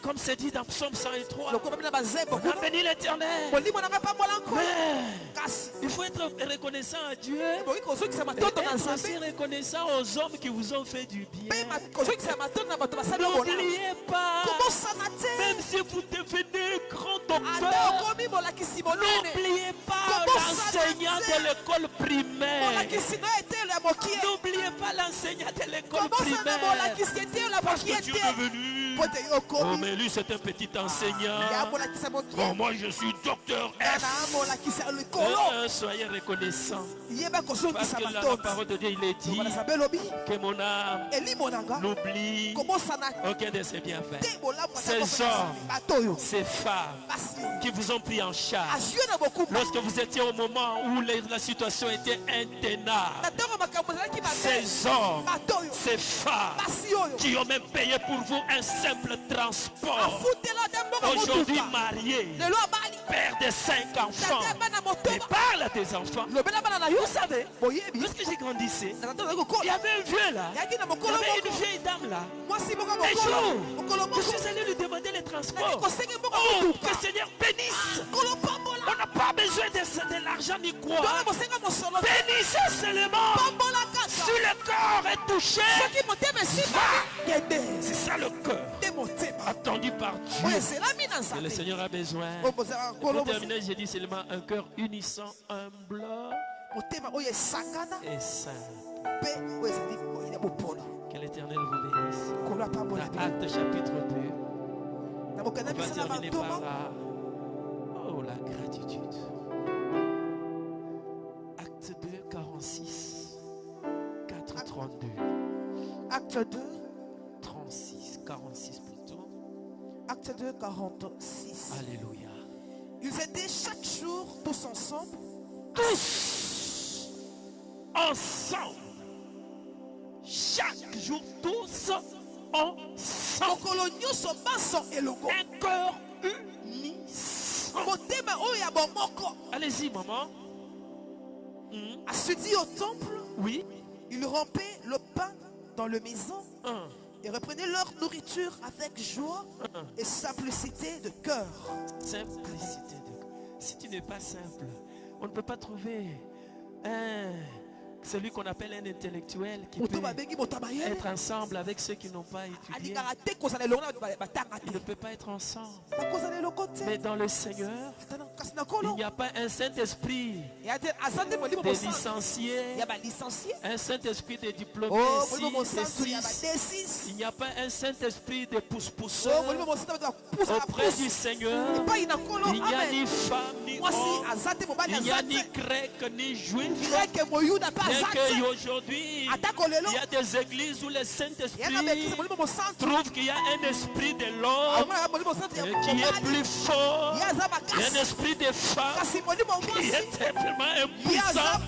Comme c'est dit dans Psaume 103. On a béni l'Éternel. Mais il faut être reconnaissant à Dieu. Et être aussi reconnaissant aux hommes qui vous ont fait du bien. N'oubliez pas, même si vous devenez grand docteur, n'oubliez pas l'enseignant de l'école primaire. N'oubliez pas l'enseignant de l'école primaire. Parce que tu es devenu. Oh, mais lui c'est un petit enseignant. Bon, moi je suis docteur S. Soyez reconnaissants. Parce que la parole de Dieu, il est dit que mon âme n'oublie aucun de ses bienfaits. Ces hommes, ces femmes qui vous ont pris en charge lorsque vous étiez au moment où la situation était intenable. Ces hommes, ces femmes qui ont même payé pour vous un simple transport. Aujourd'hui mariés, père de 5 enfants. Et parle à tes enfants. Vous savez, lorsque j'ai grandissé, il y avait un vieux là. Il y avait une vieille dame là. Un jour, je suis allé lui demander les transports. Oh, que le Seigneur bénisse. On n'a pas besoin de l'argent ni quoi. Bénissez seulement. Si le corps est touché, c'est ça le cœur attendu par Dieu. Et le Seigneur a besoin. Pour terminer, j'ai dit seulement un cœur unissant, humble et simple. Que l'Éternel vous bénisse. Dans Actes chapitre 2, on va terminer par la gratitude. Acte 2, 46, 4, 32. Acte 2, 36, 46 plutôt. Acte 2, 46. Alléluia. Ils étaient chaque jour tous ensemble. Tous ensemble. Chaque jour, tous ensemble. Un cœur unissant. Allez-y, maman. Assis au temple, oui. Ils rompaient le pain dans la maison et reprenaient leur nourriture avec joie et simplicité de cœur. Simplicité de cœur. Si tu n'es pas simple, on ne peut pas trouver celui qu'on appelle un intellectuel qui peut être ensemble avec ceux qui n'ont pas étudié. Il ne peut pas être ensemble. Mais dans le Seigneur, Il n'y a pas un Saint-Esprit de licenciés, un Saint-Esprit de diplômés, il n'y a pas un Saint-Esprit de pousse-pousseurs. Auprès du Seigneur, il n'y a ni femme, ni homme, il n'y a ni grec, ni juif. Bien qu'aujourd'hui, il y a des églises où le Saint-Esprit trouve qu'il y a un esprit de l'homme qui est plus fort, il y a un esprit de femme qui est tellement impuissant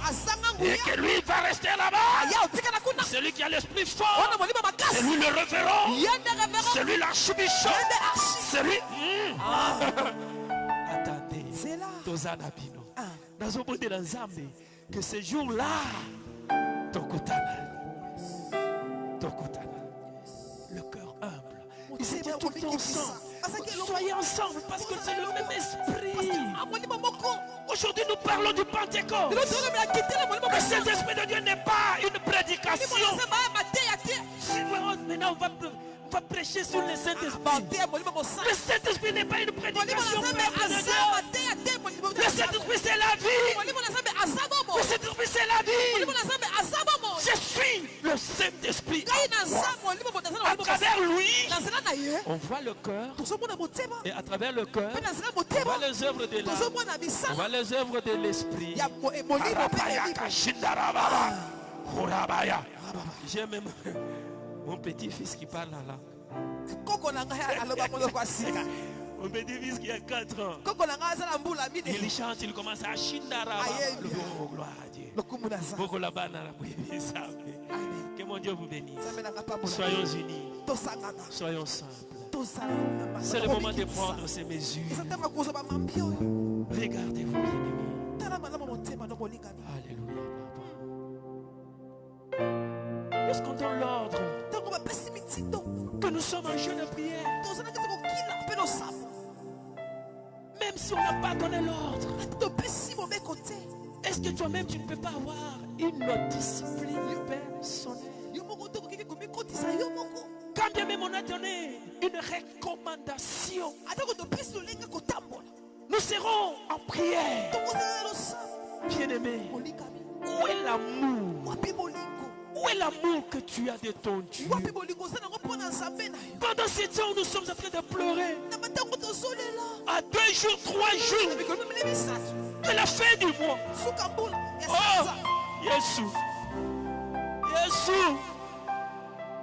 et que lui va rester là-bas. Celui qui a l'esprit fort, c'est lui le révérend, c'est lui l'archbishop, c'est lui. Attendez, Tozana Pino. Dans un de l'ensemble, que ce jour-là, Tokotana, le cœur humble. Ils étaient tout le temps ensemble. Soyez ensemble parce que c'est le même esprit. Aujourd'hui, nous parlons du Pentecôte. Le Saint-Esprit de Dieu n'est pas une prédication. Maintenant, on va prêcher sur le Saint-Esprit. Le Saint-Esprit n'est pas une prédication. Le Saint-Esprit, c'est la vie. Le Saint-Esprit, c'est la vie. Je suis le Saint-Esprit. À travers lui, on voit le cœur. Et à travers le cœur, on voit les œuvres de l'âme. On voit les œuvres de l'esprit. J'ai même mon petit-fils qui parle là. Mon petit-fils qui a 4 ans. Il chante, il commence à Shindaraba. Oh, gloire à Dieu. Que mon Dieu vous bénisse. Soyons unis. Soyons simples. C'est le moment de prendre ces mesures. Regardez-vous, bien-aimés. Alléluia, papa. Lorsqu'on donne l'ordre que nous sommes en jeu de prière, même si on n'a pas donné l'ordre, est-ce que toi-même tu ne peux pas avoir une discipline personnelle? Quand bien même on a donné une recommandation, nous serons en prière. Bien-aimé, où est l'amour? Où est l'amour que tu as de ton Dieu? Pendant ces temps où nous sommes en train de pleurer, à 2 jours, 3 jours de la fin du mois, oh, Jésus,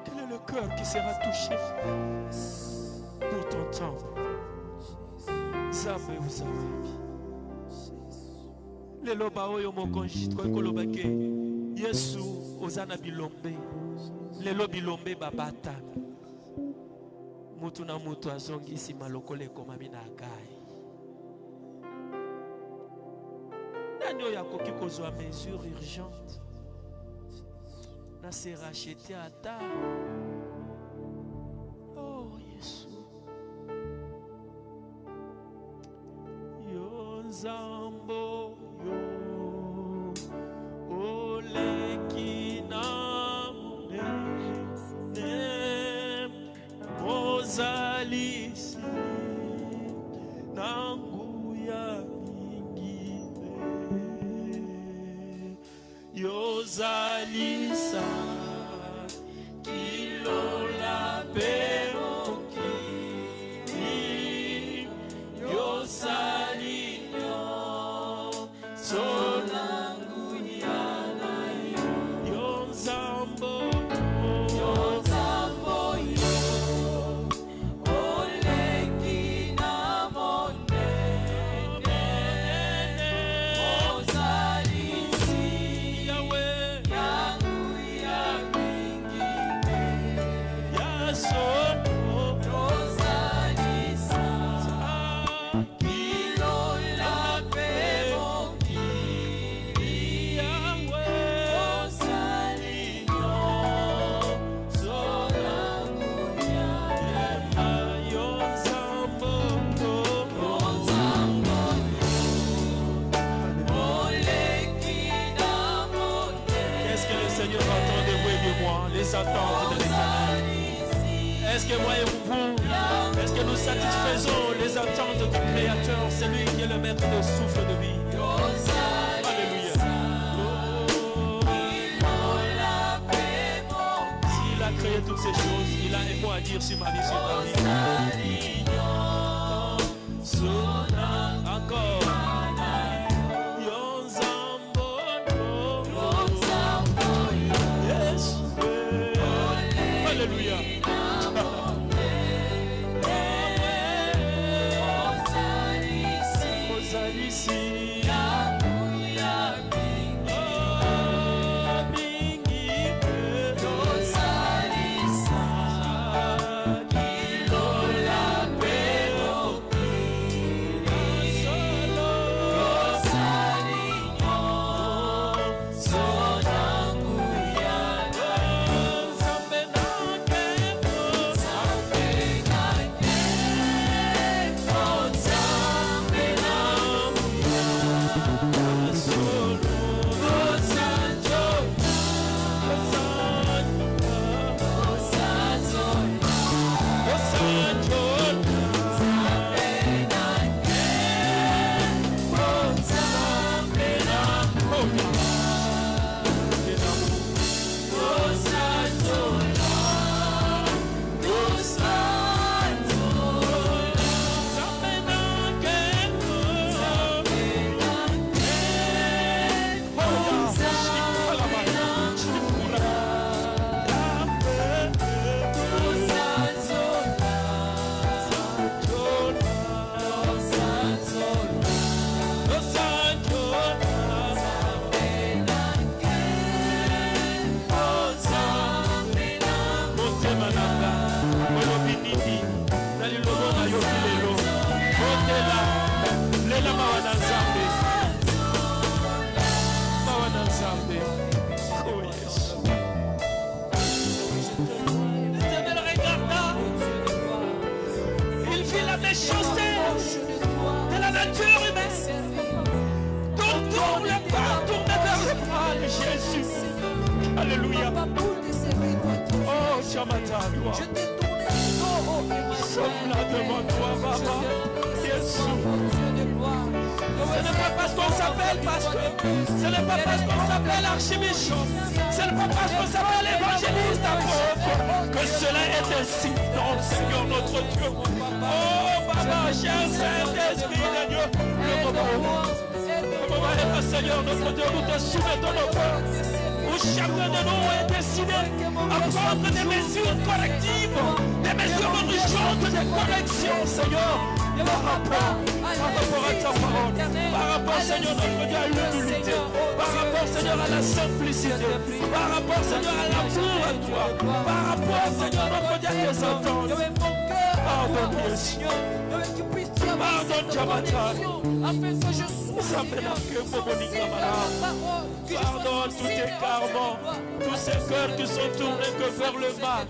quel est le cœur qui sera touché pour ton temps? Zame ou Zame. Le loba oyo mokonji kolobake Yesu ozana bilombe. Le lobilombe babata. Mutu na mutu azongisi malokole komami na agai. Nani oyo akoki kozwa mesure urgente na se racheter à tard. Oh Yesu. Yo Zambo yo olekina ne mozalisi nanguya mingine yo zalisa kilola peroki yo salinyo solangu yana yo zambo yo olekina monene ozalisi yawe yangu ya mingine yaso ozalisa kilola peroki yawe osalinyo solangu yana yo zambo olekina monene. Qu'est-ce que le Seigneur attend de vous et de moi? Les attentes de l'Éternel. Est-ce que moi et vous, est-ce que nous satisfaisons les attentes du Créateur, celui qui est le maître de souffle de vie? Alléluia. S'il a créé toutes ces choses, il a un mot à dire sur ma vie, sur ta vie. Encore. Yes. Alléluia. Alléluia. Oh, Shamata, gloire. Sommes là devant toi, Papa. Jésus. Ce n'est pas parce qu'on s'appelle pasteur. Ce n'est pas parce qu'on s'appelle archibishop. Ce n'est pas parce qu'on s'appelle évangéliste apôtre que cela est ainsi. Non, Seigneur notre Dieu. Oh, Papa, cher Saint-Esprit de Dieu. Le moment est, Seigneur notre Dieu, nous te soumettons nos cœurs. Où chacun de nous est décidé à prendre des mesures correctives, des mesures urgentes de correction, Seigneur, par rapport à ta parole, par rapport, Seigneur, notre Dieu, à l'humilité, par rapport, Seigneur, à la simplicité, par rapport, Seigneur, à l'amour à toi, par rapport, Seigneur, notre Dieu, à tes attentes. Pardonne, Jésus. Pardonne, Jamata. Afin que je sois pardonne tout égarement, tous ces cœurs qui sont tournés que vers le mal,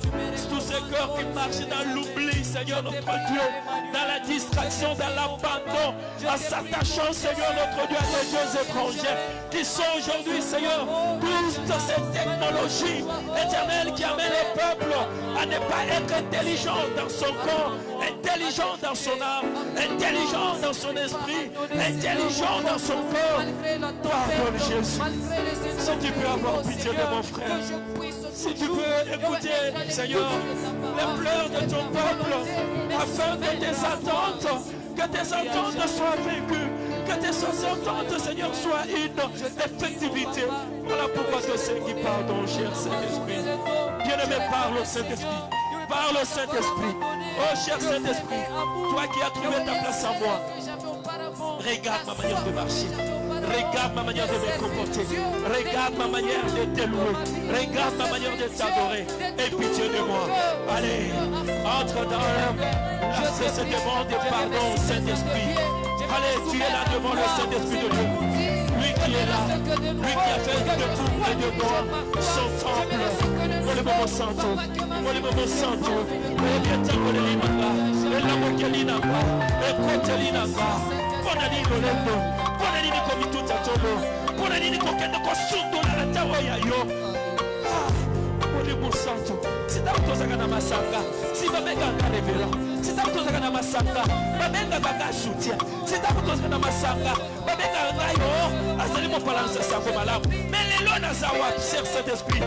tous ces cœurs qui marchent dans l'oubli, Seigneur notre Dieu, dans la distraction, dans l'abandon, en s'attachant, Seigneur notre Dieu, à des dieux étrangers, qui sont aujourd'hui, Seigneur, toutes ces technologies éternelles qui amènent le peuple à ne pas être intelligent dans son corps, intelligent dans son âme, intelligent dans son esprit, intelligent dans son corps. Pardonne, Jésus. Si tu peux avoir pitié de mon frère, si tu peux écouter, Seigneur, les pleurs de ton peuple, afin que tes attentes soient vécues, que tes attentes, Seigneur, soient une effectivité. Voilà pourquoi je sais qui pardonne, cher Saint-Esprit. Bien-aimé, parle au Saint-Esprit. Parle au Saint-Esprit. Oh, cher Saint-Esprit, toi qui as trouvé ta place en moi, regarde ma manière de marcher. Regarde ma manière de me comporter. Regarde ma manière de te louer. Regarde ma manière de t'adorer. Aie pitié de moi. Allez, entre dans la cesse de demander pardon au Saint-Esprit. Allez, tu es là devant le Saint-Esprit de Dieu. Lui qui est là, lui qui a fait de tout et de moi son temple. Pour le moment santo, pour le moment santo. Et bien tant que le limanga, et la mokelina, et kotelina, ponani lolendo, ponani komi tout à tolo, ponani kokendo kosundo la tawa ya yo. Pour le moment santo. C'est tant que tu as un massacre, si tu as un révérend, si tu as un massacre, tu as un soutien, si tu as un massacre, tu as un balance ça comme malade. Mais les lois n'azawat, cher Saint-Esprit,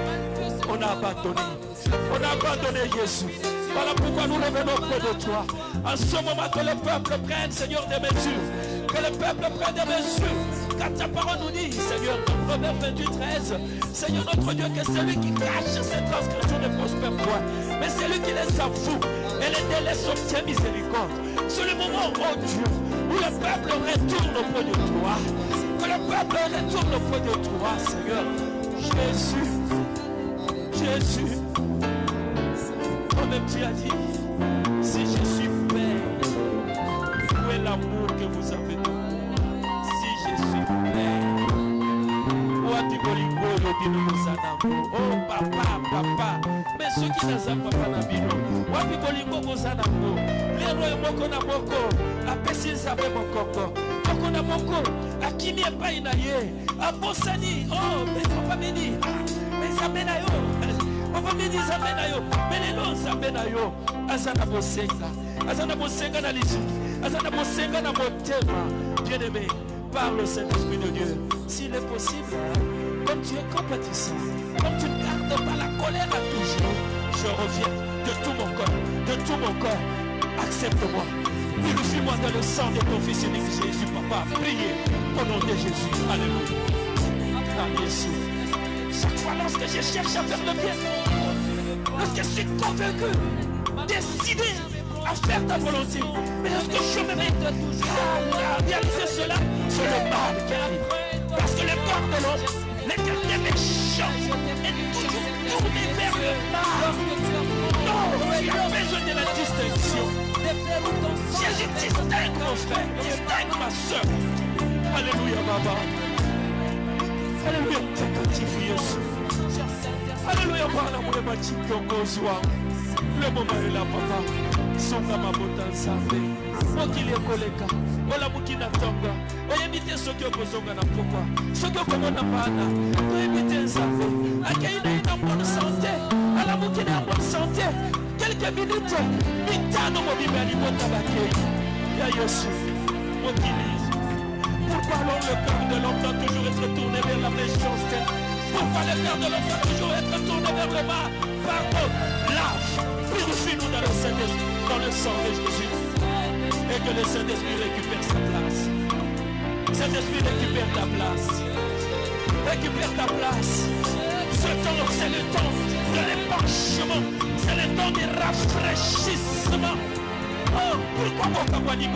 on a abandonné Jésus. Voilà pourquoi nous revenons près de toi. En ce moment que le peuple prenne, Seigneur, des mesures. Que le peuple prenne des mesures. Car ta parole nous dit, Seigneur, dans Proverbe 28, 13, Seigneur notre Dieu, que celui qui cache ses transgressions ne prospère point. Mais celui qui les avoue et les délaisse obtient miséricorde. C'est le moment, oh Dieu, où le peuple retourne auprès de toi. Que le peuple retourne auprès de toi, Seigneur. Jésus, Jésus. Toi-même tu as dit, si je suis père, où est l'amour que vous avez de moi? Si je suis père, oh papa, mais ceux qui ne savent pas Nabino, Wapi Bolingo Mozanamo, les rois Moko Namoko, a Pessin Sabe Mokoko, Moko Namoko, a Kimi Painaye, a Bossani, oh, mais on va me dire, mais Zamenayo. On va me dire Zamenayo, mais les noms Zamenayo, Azana Bosenga na l'issue, Azana Bosenga na motema. Bien-aimé, parle au Saint-Esprit de Dieu. S'il est possible, comme tu es compatissant, comme tu ne gardes pas la colère à toujours, je reviens de tout mon corps, accepte-moi. Purifie-moi dans le sang de ton Fils unique Jésus, Papa. Priez au nom de Jésus. Alléluia. Dans Jésus. Chaque fois lorsque je cherche à faire le bien, lorsque je suis convaincu, décidé à faire ta volonté, mais lorsque je me mets à réaliser cela, c'est le mal qui arrive. Parce que le corps de l'homme, l'éternel méchant, est toujours tourné vers le mal. Non, tu as besoin de la distinction. Jésus distingue mon frère, distingue ma soeur. Alléluia, Baba. Alléluia, Alléluia, le moment est là, papa. Songa mabota nzambe. Mokili ekoleka. Ola mukina tonga. Oyebite soki okozonga na pokwa. Soki okomona bana. Oyebite nzambe. Akaina ina bonne santé. Ala mukina bonne santé. Quelques minutes. Mitano mobimba libota bakei. Ya Yesu. Mokili. Pourquoi alors le cœur de l'homme doit toujours être tourné vers la méchanceté? Pourquoi le cœur de l'homme doit toujours être tourné vers le bas? Pardon, lâche, purifie-nous dans le Saint-Esprit, dans le sang de Jésus. Et que le Saint-Esprit récupère sa place. Saint-Esprit récupère ta place. Récupère ta place. Ce temps, c'est le temps de l'épanchement. C'est le temps du rafraîchissement. Oh, pourquoi Mokabwani?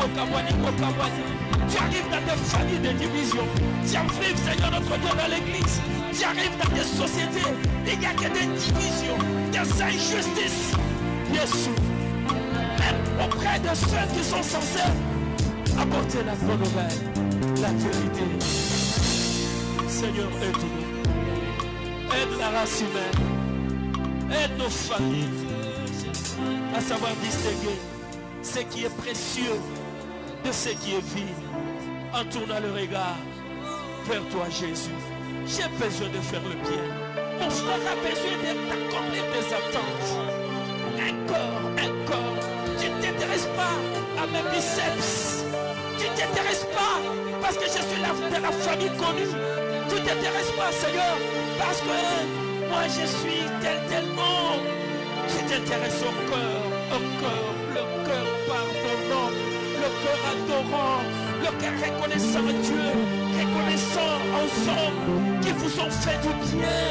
Tu arrives dans des familles de division. Tu arrives, Seigneur notre Dieu, dans l'église. Tu arrives dans des sociétés. Il n'y a que des divisions, des injustices. Jésus, même auprès de ceux qui sont censés apporter la bonne nouvelle, la vérité. Seigneur, aide-nous. Aide la race humaine. Aide nos familles à savoir distinguer ce qui est précieux de ce qui est vil, en tournant le regard vers toi, Jésus. J'ai besoin de faire le bien. Mon frère a besoin d'accomplir des attentes. Un corps. Tu ne t'intéresses pas à mes biceps. Tu ne t'intéresses pas parce que je suis de la famille connue. Tu ne t'intéresses pas, Seigneur, parce que moi je suis tel nom. Tu t'intéresses au cœur, le cœur pardonnant. Le cœur adorant, le cœur reconnaissant Dieu, reconnaissant ensemble qui vous ont fait du bien.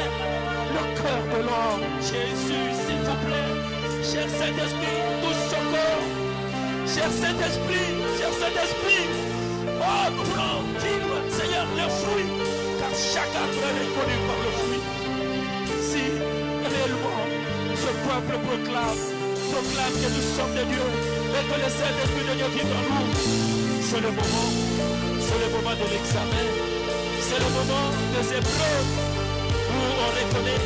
Le cœur de l'homme, Jésus, s'il vous plaît. Cher Saint-Esprit, touche son corps. Cher Saint-Esprit, oh, nous voulons vivre, Seigneur, le fruit, car chaque arbre est reconnu par le fruit. Si réellement ce peuple proclame que nous sommes de Dieu et que le Saint-Esprit de Dieu vit en nous, c'est le moment de l'examen, c'est le moment des épreuves où on reconnaît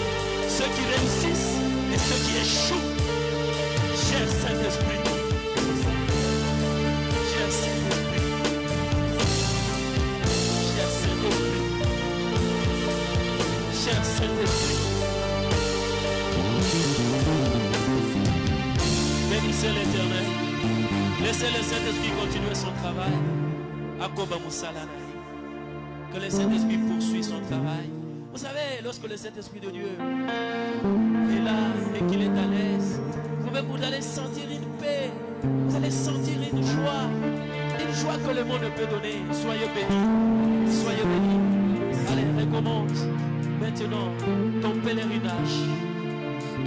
ceux qui réussissent et ceux qui échouent. Cher Saint-Esprit, cher Saint-Esprit, cher Saint-Esprit, cher Saint-Esprit. Bénissez l'Éternel. Laissez le Saint-Esprit continuer son travail. Akoba Moussala. Que le Saint-Esprit poursuit son travail. Vous savez, lorsque le Saint-Esprit de Dieu est là et qu'il est à l'aise, vous allez sentir une paix, vous allez sentir une joie que le monde ne peut donner. Soyez bénis, soyez bénis. Allez, recommence maintenant ton pèlerinage,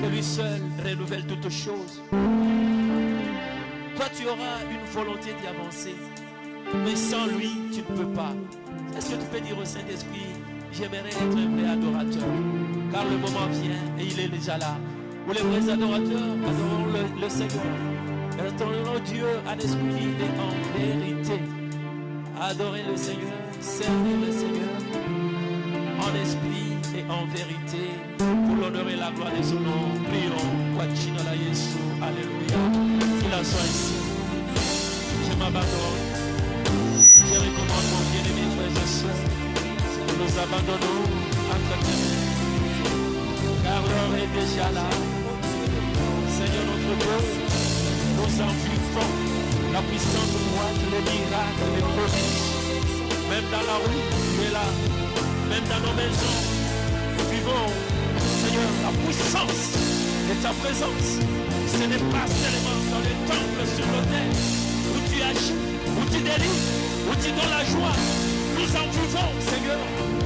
que lui seul renouvelle toutes choses. Toi, tu auras une volonté d'y avancer, mais sans lui, tu ne peux pas. Est-ce que tu peux dire au Saint-Esprit, j'aimerais être un vrai adorateur, car le moment vient et il est déjà là, où les vrais adorateurs adoreront le Seigneur. Adoreront Dieu en esprit et en vérité. Adorer le Seigneur, servir le Seigneur en esprit et en vérité, pour l'honneur et la gloire de son nom. Prions. Wachina Yesu. Alléluia. Qu'il en soit ici. Je m'abandonne. Je recommande mon bien-aimé frères et sœurs. Nous abandonnons entre tes mains, car l'heure est déjà là. Seigneur notre Dieu, nous enfilons la puissante droite, les miracles, les prodiges. Même dans la rue, tu es là. Même dans nos maisons, nous vivons, Seigneur, la puissance de ta présence. Ce n'est pas seulement dans le temple, sur l'autel, où tu agis, où tu délivres, où tu donnes la joie. Nous en vivons, Seigneur,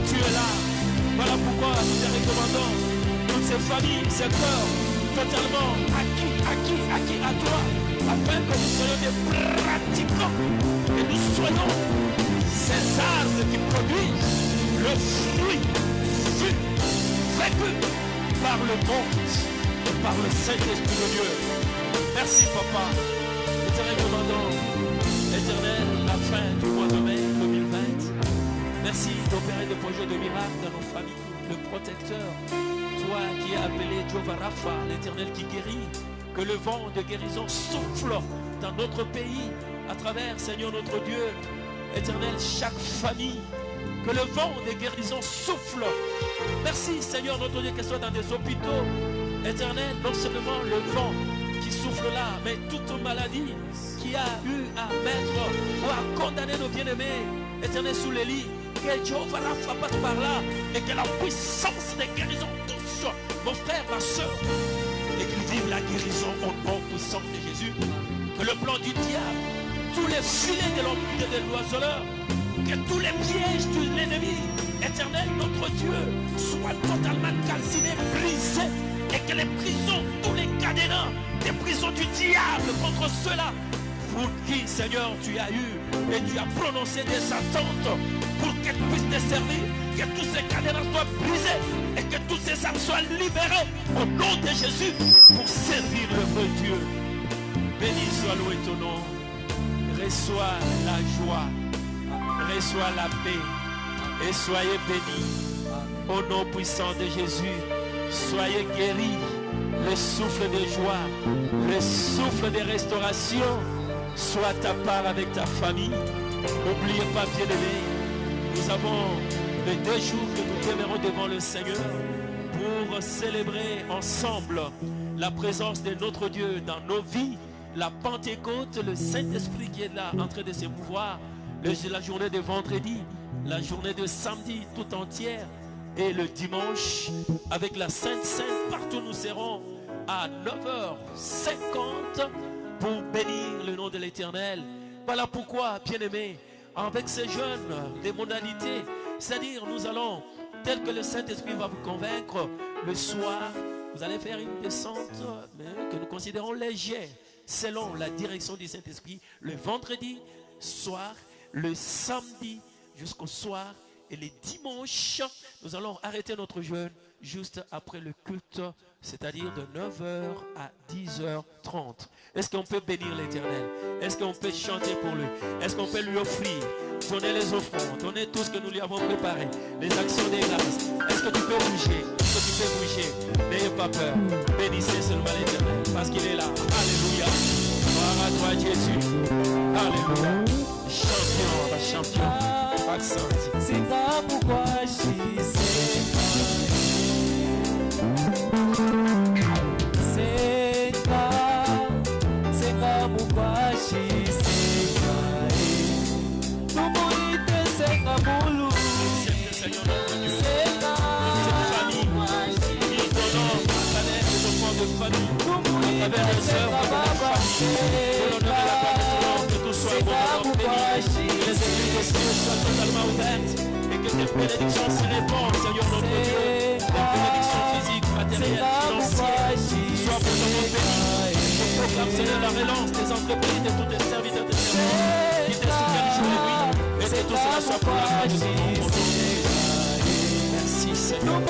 tu es là. Voilà pourquoi nous te recommandons toutes ces familles, ces cœurs, totalement acquis à toi, afin que nous soyons des pratiquants et nous soyons ces arbres qui produisent le fruit vécu par le monde et par le Saint-Esprit de Dieu. Merci, Papa. Nous te recommandons, Éternel, la fin du mois de mai 2020. Merci d'opérer des projets de miracles dans nos familles, le protecteur, toi qui es appelé Jehovah Rapha, l'Éternel qui guérit, que le vent de guérison souffle dans notre pays, à travers, Seigneur notre Dieu, Éternel, chaque famille, que le vent de guérison souffle. Merci, Seigneur notre Dieu, qu'elle soit dans des hôpitaux, Éternel, non seulement le vent qui souffle là, mais toute maladie qui a eu à mettre ou à condamner nos bien-aimés, Éternel, sous les lits, que Jehovah Rapha passe par là et que la puissance de guérison touche mon frère, ma soeur, et qu'ils vivent la guérison au nom puissant de Jésus. Que le plan du diable, tous les filets de l'homme et de l'oiseleur, que tous les pièges de l'ennemi, Éternel, notre Dieu, soient totalement calcinés, brisés, et que les prisons, tous les cadenas, les prisons du diable contre ceux-là, pour qui, Seigneur, tu as eu et tu as prononcé des attentes pour qu'elles puissent te servir, que tous ces cadenas soient brisés et que tous ces âmes soient libérés au nom de Jésus pour servir le vrai Dieu. Béni soit loué ton nom. Reçois la joie, reçois la paix et soyez bénis au nom puissant de Jésus. Soyez guéris. Le souffle de joie, le souffle de restauration soit ta part avec ta famille. N'oubliez pas, bien-aimés, nous avons les 2 jours que nous demeurons devant le Seigneur pour célébrer ensemble la présence de notre Dieu dans nos vies. La Pentecôte, le Saint-Esprit qui est là en train de se mouvoir, la journée de vendredi, la journée de samedi tout entière, et le dimanche avec la Sainte Sainte. Partout nous serons à 9h50 pour bénir le nom de l'Éternel. Voilà pourquoi, bien-aimés, avec ces jeunes des modalités, c'est-à-dire nous allons, tel que le Saint-Esprit va vous convaincre, le soir, vous allez faire une descente que nous considérons légère, selon la direction du Saint-Esprit, le vendredi soir, le samedi jusqu'au soir, et les dimanches, nous allons arrêter notre jeûne juste après le culte, c'est-à-dire de 9h à 10h30. Est-ce qu'on peut bénir l'Éternel? Est-ce qu'on peut chanter pour lui? Est-ce qu'on peut lui offrir? Donner les offrandes, donner tout ce que nous lui avons préparé, les actions des grâces. Est-ce que tu peux bouger? Est-ce que tu peux bouger? N'ayez pas peur. Bénissez seulement l'Éternel parce qu'il est là. Alléluia. Gloire à toi, Jésus. Alléluia. Champion, champion. C'est pas pourquoi je sais des œuvres de la famille. Pour l'honneur et la gloire de ton nom, que tout soit abondamment béni. Que les églises des cieux soient totalement ouvertes et que tes bénédictions se répandent, Seigneur notre Dieu. Tes bénédictions physiques, matérielles, financières, soient abondamment bénies. Je proclame, Seigneur, la relance des entreprises, de tous tes serviteurs, de tes servants, qui te soutiennent jour et nuit. Et que tout cela soit pour la gloire de ton nom. Merci, Seigneur.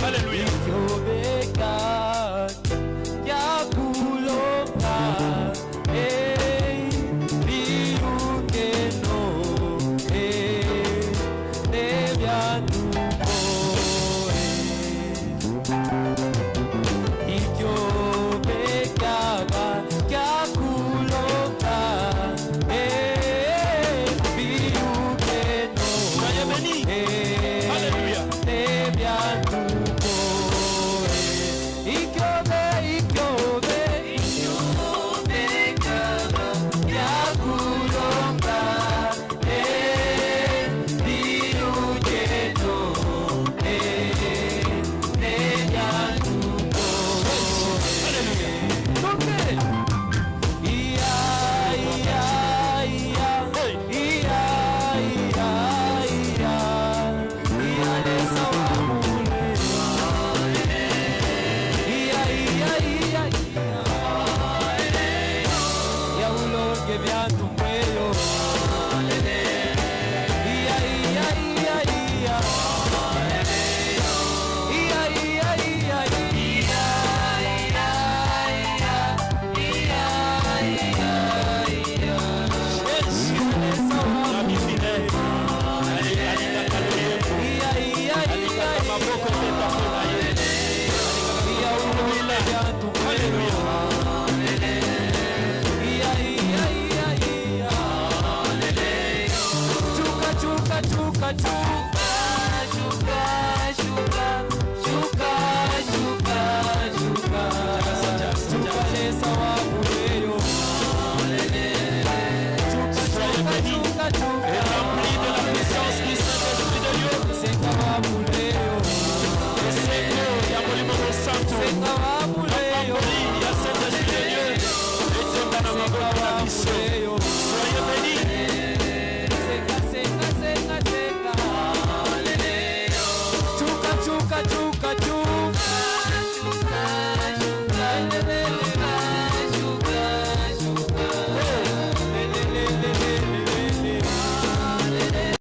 Alléluia. Chuka chuka